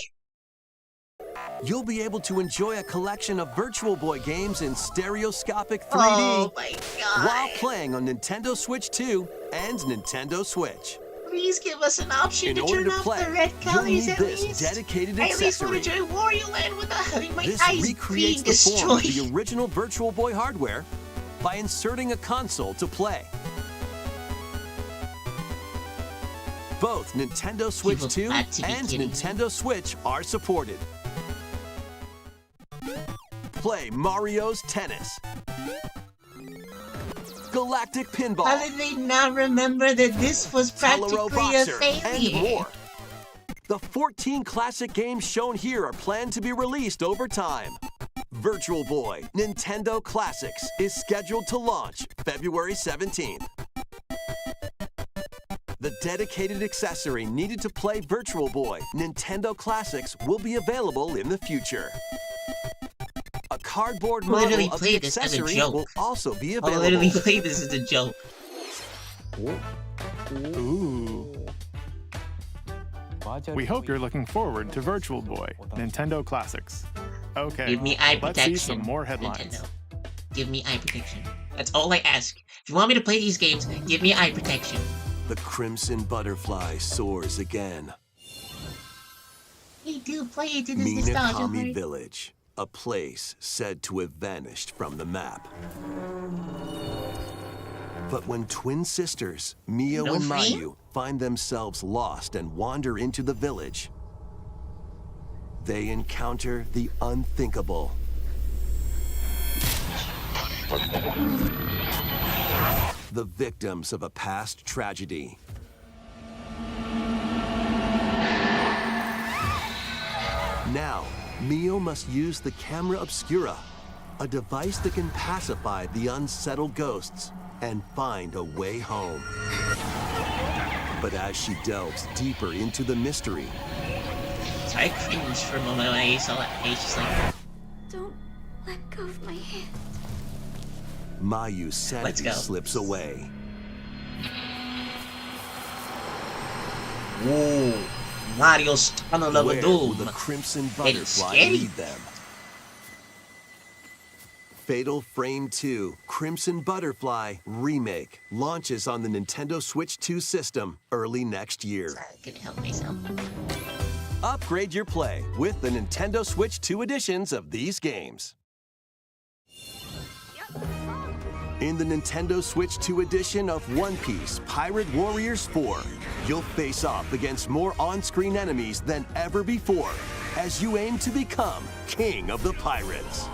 You'll be able to enjoy a collection of Virtual Boy games in stereoscopic 3D Oh my god. while playing on Nintendo Switch 2 and Nintendo Switch. please give us an option In to order turn to off play, the red you'll colors need at this least. dedicated I at least want accessory. to join Wario Land without having my This eyes recreates being the form of destroyed. the original Virtual Boy hardware by inserting a console to play. Both Nintendo Switch 2 and Nintendo Switch are supported. Play Mario's Tennis, Galactic Pinball, How did they not remember that this was Telero practically a Boxer, failure? and more. The 14 classic games shown here are planned to be released over time. Virtual Boy Nintendo Classics is scheduled to launch February 17th. The dedicated accessory needed to play Virtual Boy Nintendo Classics will be available in the future. A cardboard I'll literally model of play the this as a accessory joke. will also be I'll available. literally play this as a joke. Ooh. We hope you're looking forward to Virtual Boy Nintendo Classics. Okay, Give me eye let's see protection. some more headlines. Nintendo. Give me eye protection. That's all I ask. If you want me to play these games, give me eye protection. The Crimson Butterfly soars again. Hey, dude, play it to this nostalgia. Minakami Right? Village, a place said to have vanished from the map. But when twin sisters, Mio No and free? Mayu, find themselves lost and wander into the village, they encounter the unthinkable. The victims of a past tragedy. Now, Mio must use the camera obscura, a device that can pacify the unsettled ghosts and find a way home. But as she delves deeper into the mystery, So I cringed for a moment when I saw that page, just like, Don't let go of my hand. Mayu's sanity go. slips away. whoa, Mario's Tunnel of Where Doom. will the Crimson It's Butterfly scary. lead them? Fatal Frame 2 Crimson Butterfly Remake launches on the Nintendo Switch 2 system early next year. I couldn't help myself. Upgrade your play with the Nintendo Switch 2 editions of these games. In the Nintendo Switch 2 edition of One Piece Pirate Warriors 4, you'll face off against more on-screen enemies than ever before as you aim to become King of the Pirates.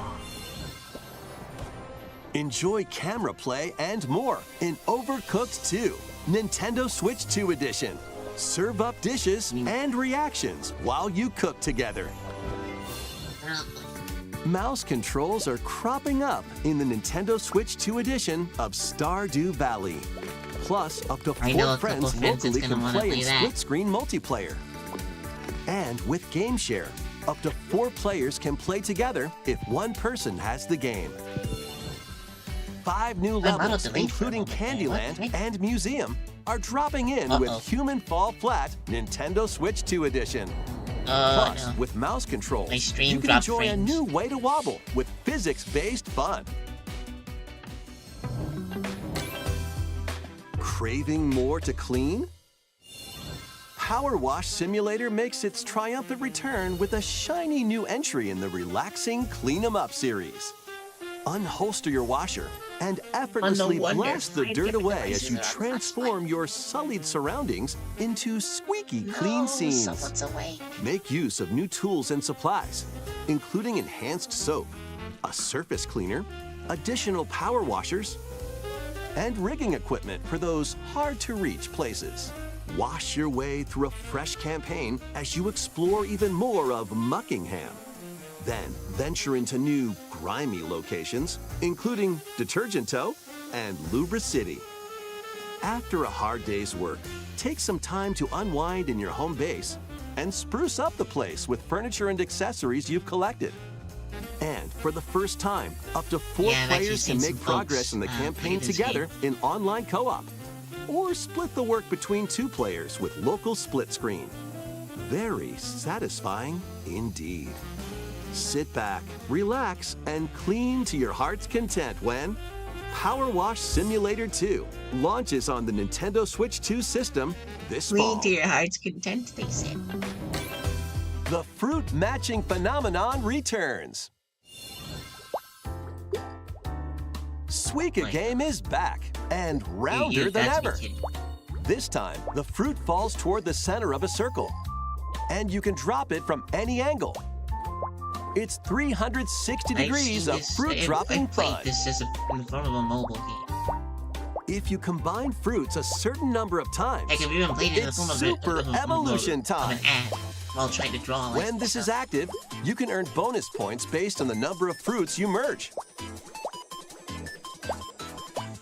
Enjoy camera play and more in Overcooked 2, Nintendo Switch 2 edition. Serve up dishes and reactions while you cook together. Mouse controls are cropping up in the Nintendo Switch 2 edition of Stardew Valley. Plus, up to I know 4 a couple friends friends that's locally gonna can wanna play play in that. split-screen multiplayer. And with Game Share, up to 4 players can play together if one person has the game. 5 new I'm levels, delayed for a including moment there. Candyland What? and Museum, are dropping in with Human Fall Flat Nintendo Switch 2 edition. Plus, No. with mouse controls, My stream you can dropped enjoy a frames. new way to wobble with physics-based fun. Craving more to clean? Power Wash Simulator makes its triumphant return with a shiny new entry in the relaxing Clean 'em Up series. Unholster your washer and effortlessly wonder blast the fine dirt chemical away as you devices are transform your sullied surroundings into squeaky clean scenes. Someone's away. Make use of new tools and supplies, including enhanced soap, a surface cleaner, additional power washers, and rigging equipment for those hard-to-reach places. Wash your way through a fresh campaign as you explore even more of Muckingham. Then venture into new, grimy locations, including Detergent Toe and Lubra City. After a hard day's work, take some time to unwind in your home base and spruce up the place with furniture and accessories you've collected. And for the first time, up to 4 Yeah, I've actually players can seen make some progress folks, in the play campaign this together in online co-op. Or split the work between 2 players with local split screen. Very satisfying indeed. Sit back, relax, and clean to your heart's content when Power Wash Simulator 2 launches on the Nintendo Switch 2 system this fall. Read to your heart's content, they said. The fruit matching phenomenon returns. Suika Game is back and rounder than ever. This time, the fruit falls toward the center of a circle, and you can drop it from any angle. It's 360 degrees of fruit dropping fun. This is in the form of a mobile game. If you combine fruits a certain number of times, Like, have you even played it in the it's form of super evolution time. an ad while trying to draw? Like, When this is active, you can earn bonus points based on the number of fruits you merge.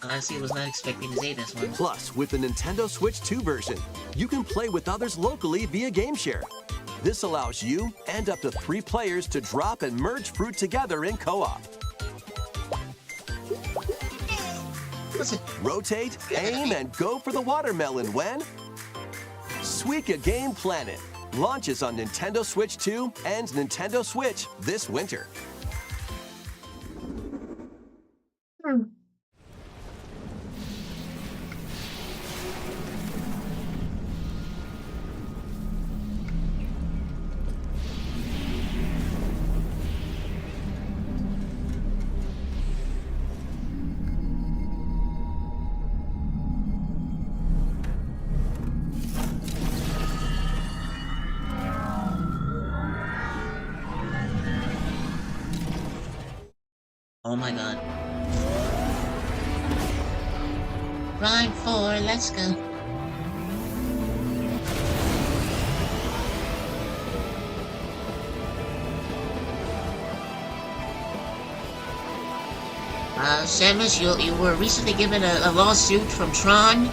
Honestly, I was not expecting to say this one. Plus, with the Nintendo Switch 2 version, you can play with others locally via game share. This allows you and up to 3 players to drop and merge fruit together in co-op. Rotate, aim, and go for the watermelon when Suika Game Planet launches on Nintendo Switch 2 and Nintendo Switch this winter. Oh my god. Rhyme 4, let's go. Samus, you were recently given a lawsuit from Tron.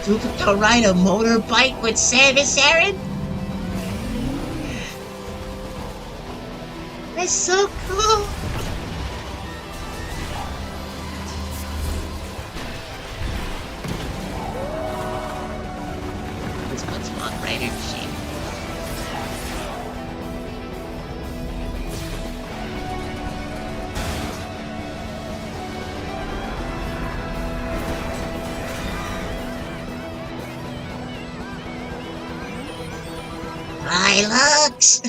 To ride a motorbike with Samus Aran? That's so cool! This one's on Rider Machine. Lux!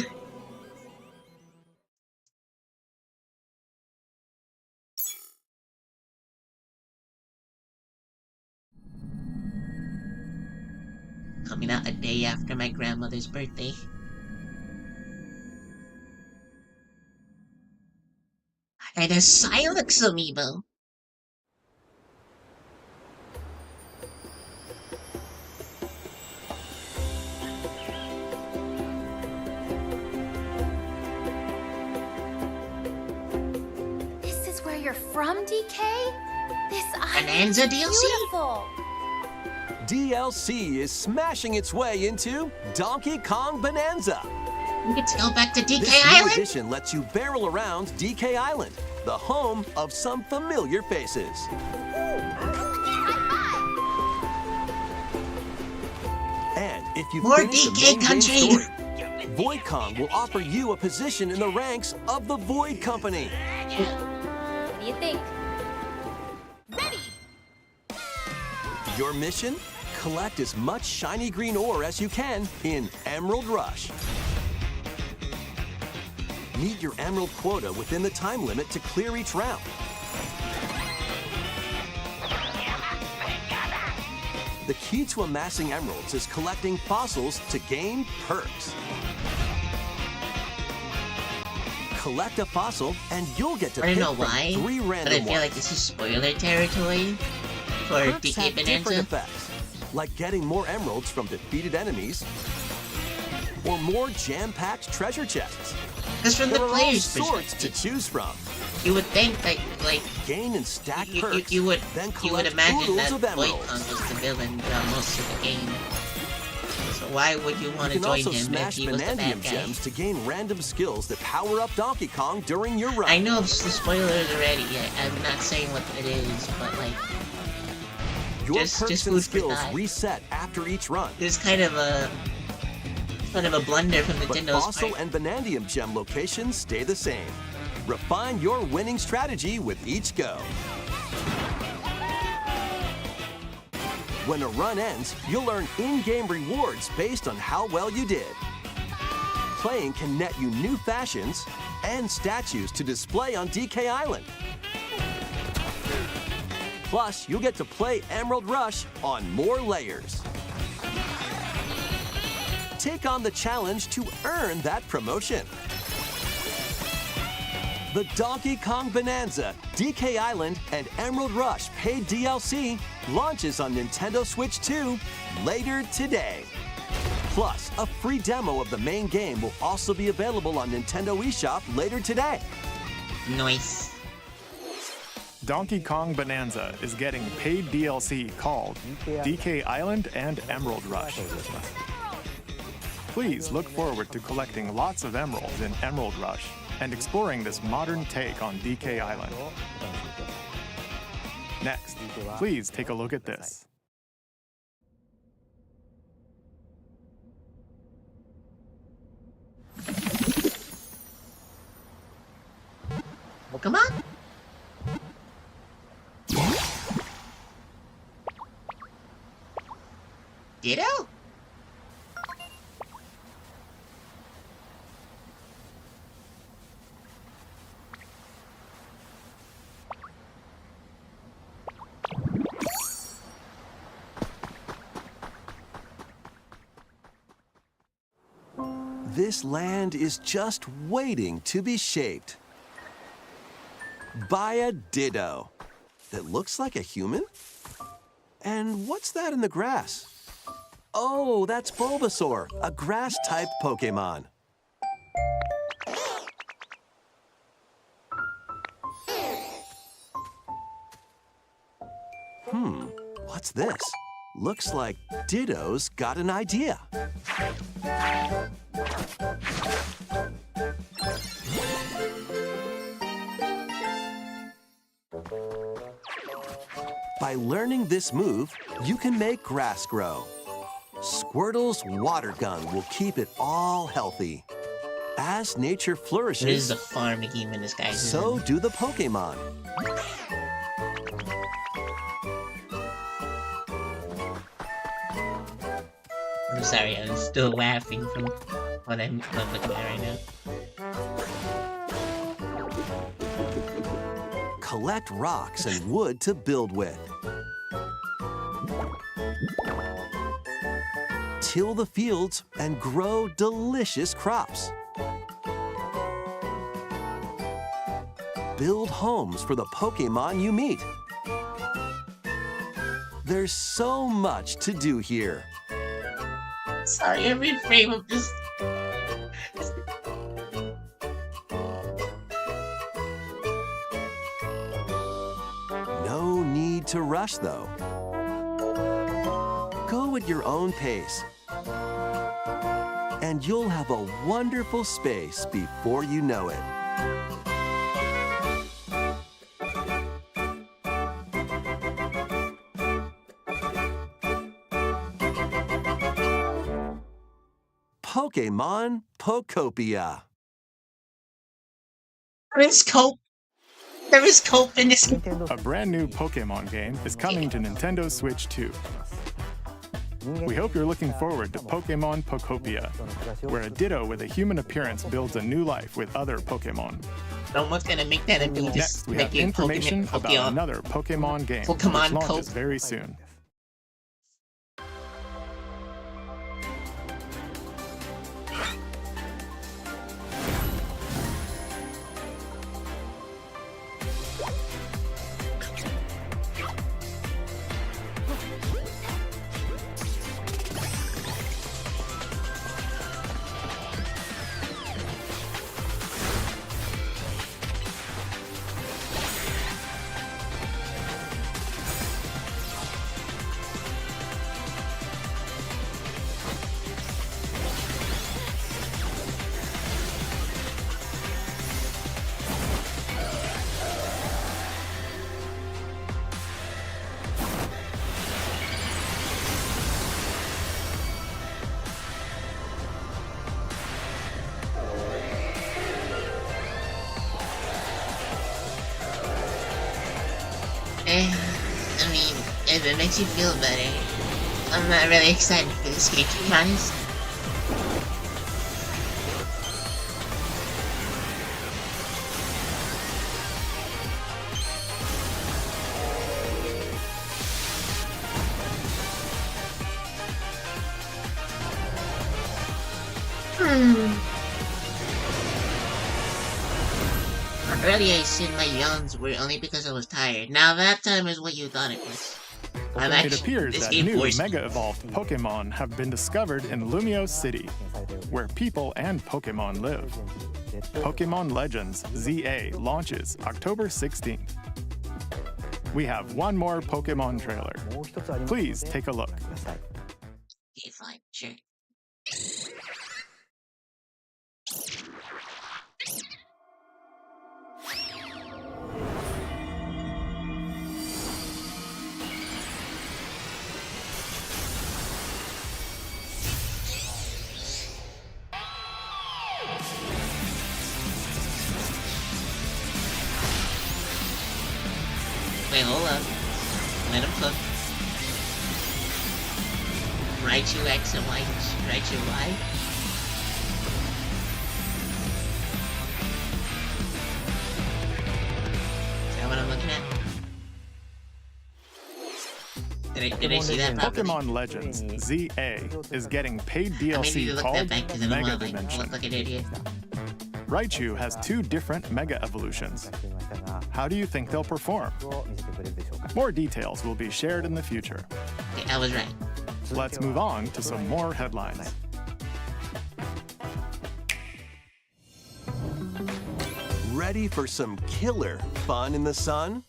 Coming out a day after my grandmother's birthday. And a Silex amiibo. This is where you're from, DK? This island Bonanza is DLC? beautiful. DLC is smashing its way into Donkey Kong Bonanza. Let's go back to DK This new Island. edition lets you barrel around DK Island, the home of some familiar faces. And if you More finish the DK main game country. story, Void Kong will offer you a position in the ranks of the Void Company. What do you think? Your mission? Collect as much shiny green ore as you can in Emerald Rush. Meet your emerald quota within the time limit to clear each round. The key to amassing emeralds is collecting fossils to gain perks. Collect a fossil and you'll get to I pick don't know from why, 3 but random I feel ones. like this is spoiler territory for Perks DK have different Bonanza. effects, like getting more emeralds from defeated enemies, or more jam-packed treasure chests. That's from the There are all player's sorts to perspective. choose from. You would think that, like, Gain and stack you perks, would then you would collect imagine oodles that of Void emeralds. Kong was the villain throughout most of the game. So why would you want You to can join also him if smash he was the Bonandium bad guy? gems to gain random skills that power up Donkey Kong during your run. I know the spoilers already. I'm not saying what it is, but like, Your just perks food and for skills thought. reset after each run. There's kind of a Kind of a blunder from But Nintendo's Fossil part. and Vanadium Gem locations stay the same. Refine your winning strategy with each go. When a run ends, you'll earn in-game rewards based on how well you did. Playing can net you new fashions and statues to display on DK Island. Plus, you'll get to play Emerald Rush on more layers. Take on the challenge to earn that promotion. The Donkey Kong Bonanza, DK Island, and Emerald Rush paid DLC launches on Nintendo Switch 2 later today. Plus, a free demo of the main game will also be available on Nintendo eShop later today. Nice. Donkey Kong Bonanza is getting paid DLC called DK Island and Emerald Rush. Please look forward to collecting lots of emeralds in Emerald Rush and exploring this modern take on DK Island. Next, please take a look at this. Pokemon? Ditto? This land is just waiting to be shaped by a Ditto that looks like a human? And what's that in the grass? Oh, that's Bulbasaur, a grass-type Pokemon. What's this? Looks like Ditto's got an idea. By learning this move, you can make grass grow. Squirtle's water gun will keep it all healthy. As nature flourishes, This is a farming game in disguise. so do the Pokemon. I'm sorry, I'm still laughing from what I'm looking at right now. Collect rocks and wood to build with. Till the fields and grow delicious crops. Build homes for the Pokemon you meet. There's so much to do here. Sorry, every frame of this. No need to rush, though. Go at your own pace. And you'll have a wonderful space before you know it. Pokemon Pokopia. There is cope. There is cope in this. A brand new Pokemon game is coming to Nintendo Switch 2. We hope you're looking forward to Pokemon Pokopia, where a Ditto with a human appearance builds a new life with other Pokemon. Someone's gonna make that and be Next, just we have making information Pokemon about another Pokemon game Pokemon which launches Cope. very soon. I mean, if it makes you feel better, I'm not really excited for this game, to be honest. Earlier I said my yawns were only because I was tired. Now that time is what you thought it was. It appears that new Mega Evolved Pokemon have been discovered in Lumio City, where people and Pokemon live. Pokemon Legends ZA launches October 16th. We have one more Pokemon trailer. Please take a look. Okay, fine, sure. Wait, hold up. Let him cook. Raichu X and Y. Raichu Y. Is that what I'm looking at? Did I see that properly? Pokemon Legends ZA is getting paid DLC called Mega Dimension. Look like an idiot. Raichu has 2 different Mega Evolutions. How do you think they'll perform? More details will be shared in the future. Okay, I was right. Let's move on to some more headlines. Ready for some killer fun in the sun?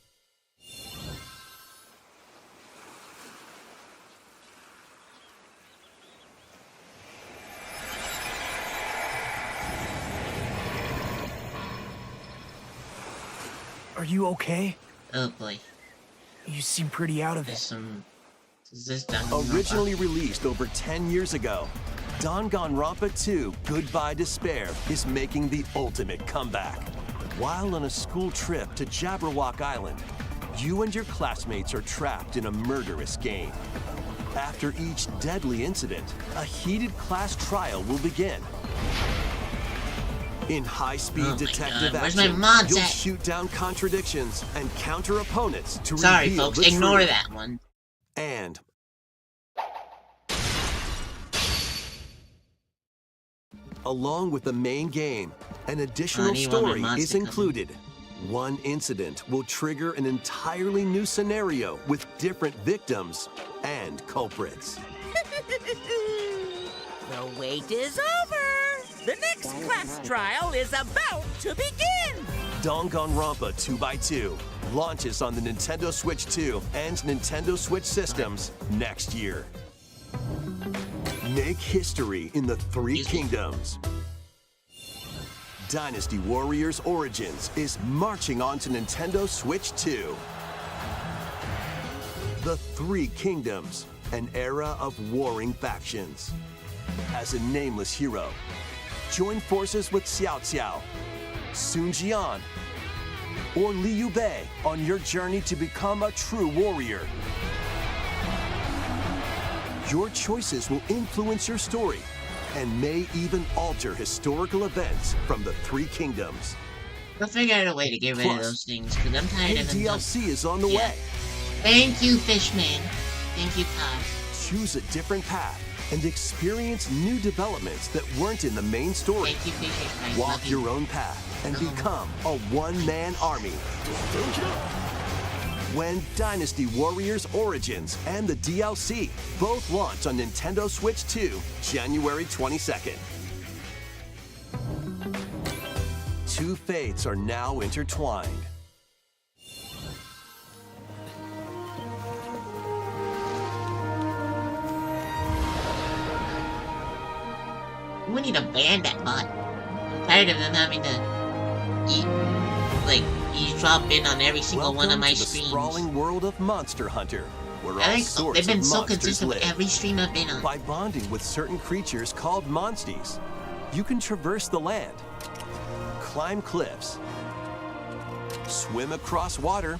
Are you okay? Oh boy. You seem pretty out of it. Is this Originally released over 10 years ago, Danganronpa 2 Goodbye Despair is making the ultimate comeback. While on a school trip to Jabberwock Island, you and your classmates are trapped in a murderous game. After each deadly incident, a heated class trial will begin. In high-speed detective action, you'll shoot down contradictions and counter opponents to reveal the truth. Ignore that one. And along with the main game, an additional story is included. One incident will trigger an entirely new scenario with different victims and culprits. The wait is over! The next class trial is about to begin! Danganronpa 2x2 launches on the Nintendo Switch 2 and Nintendo Switch systems next year. Make history in the 3 kingdoms. Dynasty Warriors Origins is marching on to Nintendo Switch 2. The 3 kingdoms, an era of warring factions. As a nameless hero, join forces with Xiao Xiao, Sun Jian, or Liu Bei on your journey to become a true warrior. Your choices will influence your story and may even alter historical events from the 3 kingdoms. I'll figure out a way to get rid of those things, because I'm tired of them. DLC is on the way. Thank you, Fishman. Thank you, Todd. Choose a different path and experience new developments that weren't in the main story. Thank you, Fishman. Walk your own path and become a one-man army. When Dynasty Warriors Origins and the DLC both launch on Nintendo Switch 2, January 22nd. 2 fates are now intertwined. We need to ban that bot. I'm tired of them having to eavesdrop in on every single one of my streams. Sprawling world of Monster Hunter, where I all think sorts they've been of so monsters consistent with live. every stream I've been on. By bonding with certain creatures called monsties, you can traverse the land, climb cliffs, swim across water,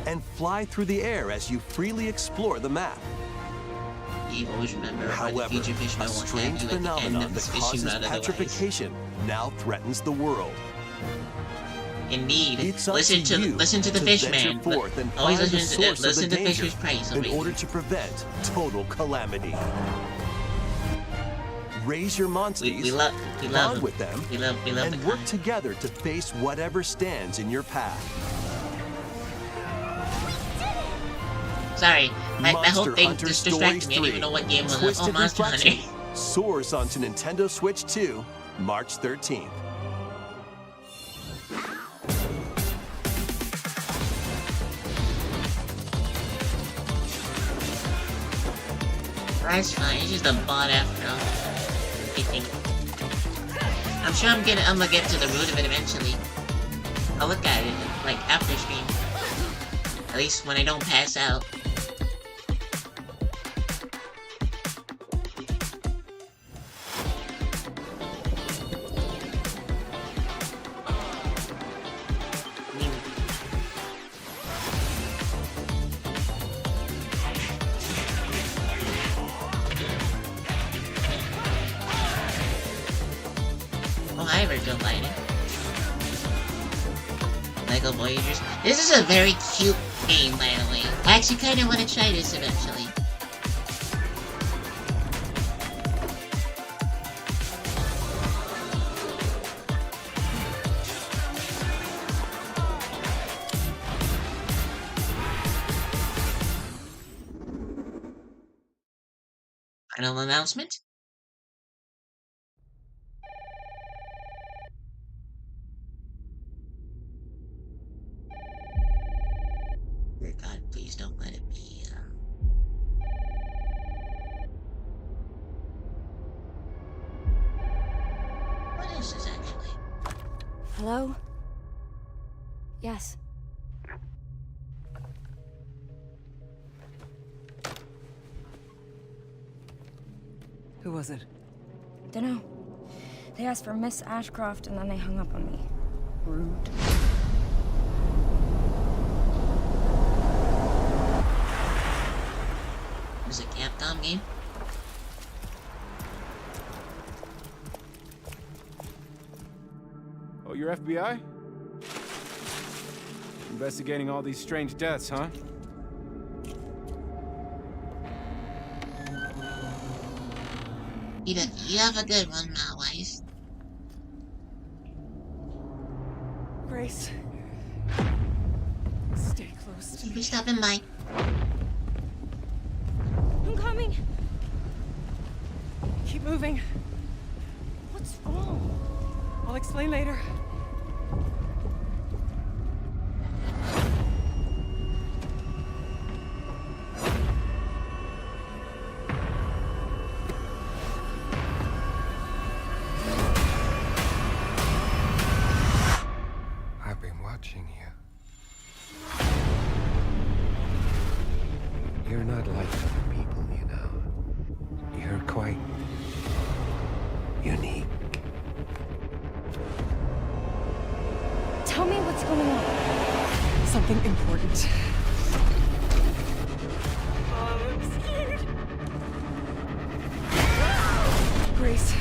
and fly through the air as you freely explore the map. You always remember However, a strange phenomenon that causes petrification now threatens the world. Indeed. It's up Listen to the fish man. Always listen to Fisher's praise in order to prevent total calamity. Raise your monsties, we love bond with them, we love and work together to face whatever stands in your path. Sorry, my whole Monster thing Hunter just Stories distracted me. I didn't even know what game was it. Oh, Twisted Monster Reflection Hunter. soars onto Nintendo Switch 2, March 13th. That's fine. It's just a bot after all. I think. I'm sure I'm gonna get to the root of it eventually. I'll look at it like after stream. At least when I don't pass out. Oh, hi, Virtual Lighting. Lego Voyagers. This is a very cute game, by the way. I actually kind of want to try this eventually. Final announcement? Dear God, please don't let it be, What is this, actually? Hello? Yes. Who was it? Dunno. They asked for Miss Ashcroft and then they hung up on me. Rude. Is it a Capcom game? Oh, you're FBI? Investigating all these strange deaths, huh? You have a good one, my wife. Grace. Stay close to me. Keep stopping by. I'm coming. Keep moving. What's wrong? I'll explain later. I've been watching you. You're not like other people, you know. You're quite unique. Tell me what's going on. Something important. I'm scared. Grace.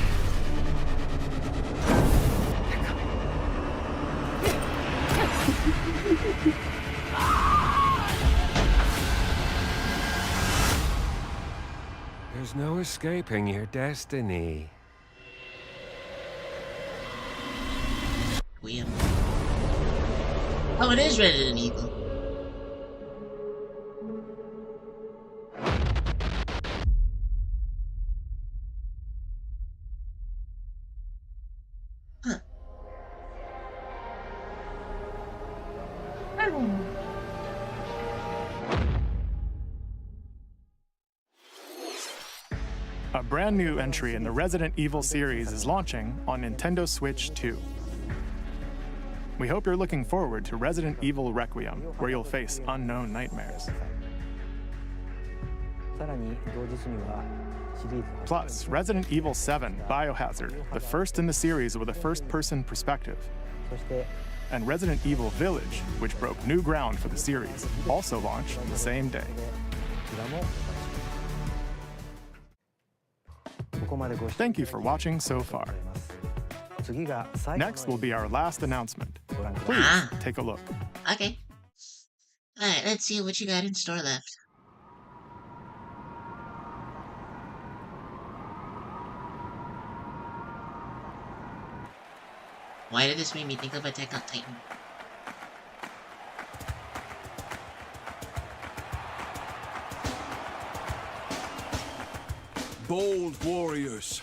There's no escaping your destiny. Oh, it is Resident Evil. Huh. A brand new entry in the Resident Evil series is launching on Nintendo Switch 2. We hope you're looking forward to Resident Evil Requiem, where you'll face unknown nightmares. Plus, Resident Evil 7 Biohazard, the first in the series with a first-person perspective. And Resident Evil Village, which broke new ground for the series, also launched the same day. Thank you for watching so far. Next will be our last announcement. Please take a look. Okay. Alright, let's see what you got in store left. Why did this make me think of Attack on Titan? Bold warriors,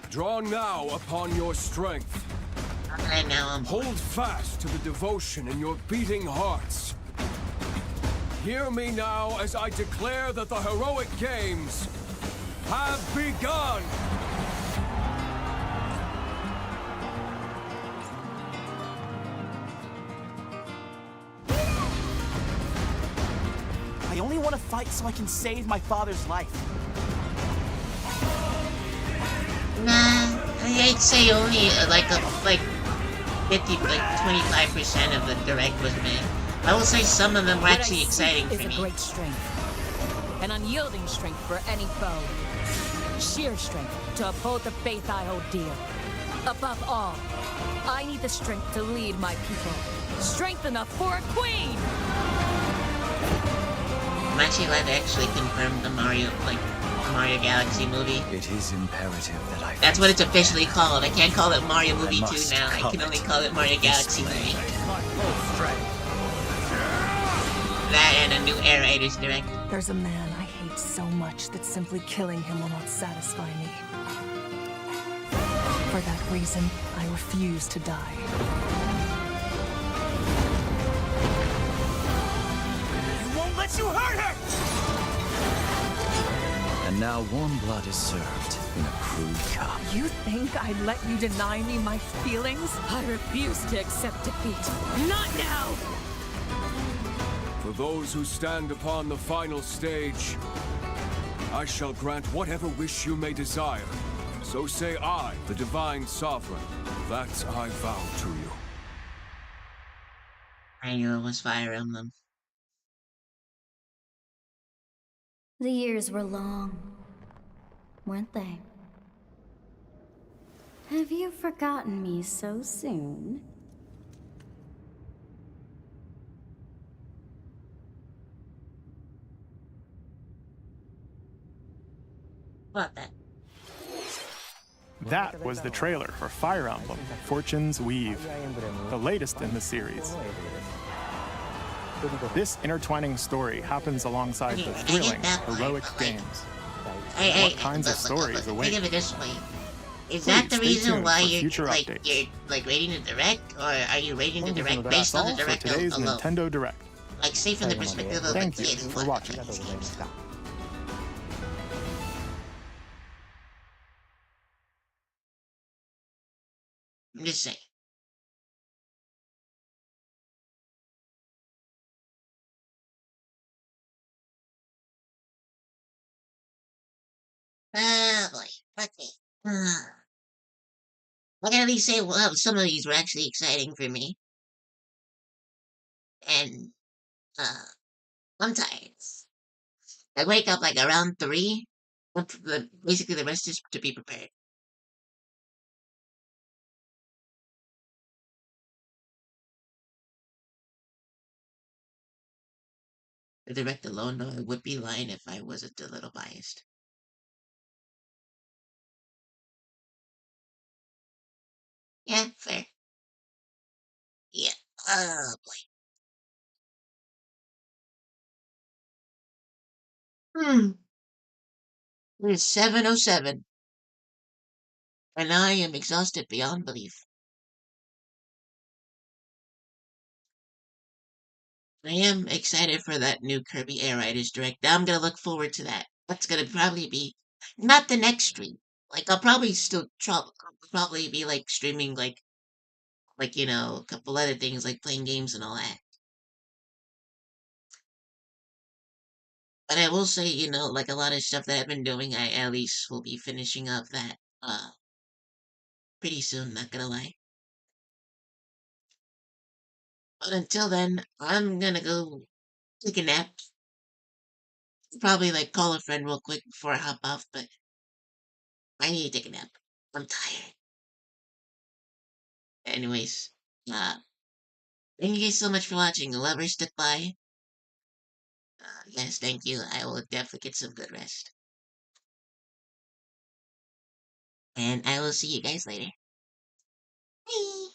draw now upon your strength. Hold fast to the devotion in your beating hearts. Hear me now as I declare that the heroic games have begun! I only want to fight so I can save my father's life. Nah, I'd say only like 50, like 25% of the direct was made. I will say some of them were actually exciting for me. Great strength, an unyielding strength for any foe, sheer strength to uphold the faith I hold dear. Above all, I need the strength to lead my people. Strength enough for a queen. I'm actually glad they actually confirmed the Mario Galaxy movie. It is imperative that I... That's what it's officially called. I can't call it Mario Movie 2 now. I can only call it Mario Galaxy Movie. That and a new Air Raiders Direct. There's a man I hate so much that simply killing him will not satisfy me. For that reason, I refuse to die. I won't let you hurt her! And now warm blood is served in a crude cup. You think I'd let you deny me my feelings? I refuse to accept defeat. Not now! For those who stand upon the final stage, I shall grant whatever wish you may desire. So say I, the Divine Sovereign, that I vow to you. I knew it was Fire Emblem. The years were long, weren't they? Have you forgotten me so soon? What that? That was the trailer for Fire Emblem Fortune's Weave, the latest in the series. This intertwining story happens alongside the thrilling, heroic games. What kinds of stories await? Think of it this way. Is that the reason why you're rating the direct, or are you rating the direct based on the direct for today's alone? Nintendo Direct. Like, say from the perspective of Thank the you kids who for want watching. these games. I'm just saying. Ah, boy. Okay. I can at least say, well, some of these were actually exciting for me. And, I'm tired. I wake up like around 3. Basically, the rest is to be prepared. The direct alone, though, I would be lying if I wasn't a little biased. Yeah, fair. Yeah. Oh, boy. It is 7:07, and I am exhausted beyond belief. I am excited for that new Kirby Air Riders Direct. I'm gonna look forward to that. That's gonna probably be not the next stream. Like I'll probably still probably be like streaming like a couple other things like playing games and all that. But I will say, like a lot of stuff that I've been doing, I at least will be finishing up that pretty soon, not gonna lie. But until then, I'm gonna go take a nap. Probably like call a friend real quick before I hop off, but I need to take a nap. I'm tired. Anyways, thank you guys so much for watching. Whoever stuck by, yes, thank you. I will definitely get some good rest. And I will see you guys later. Bye.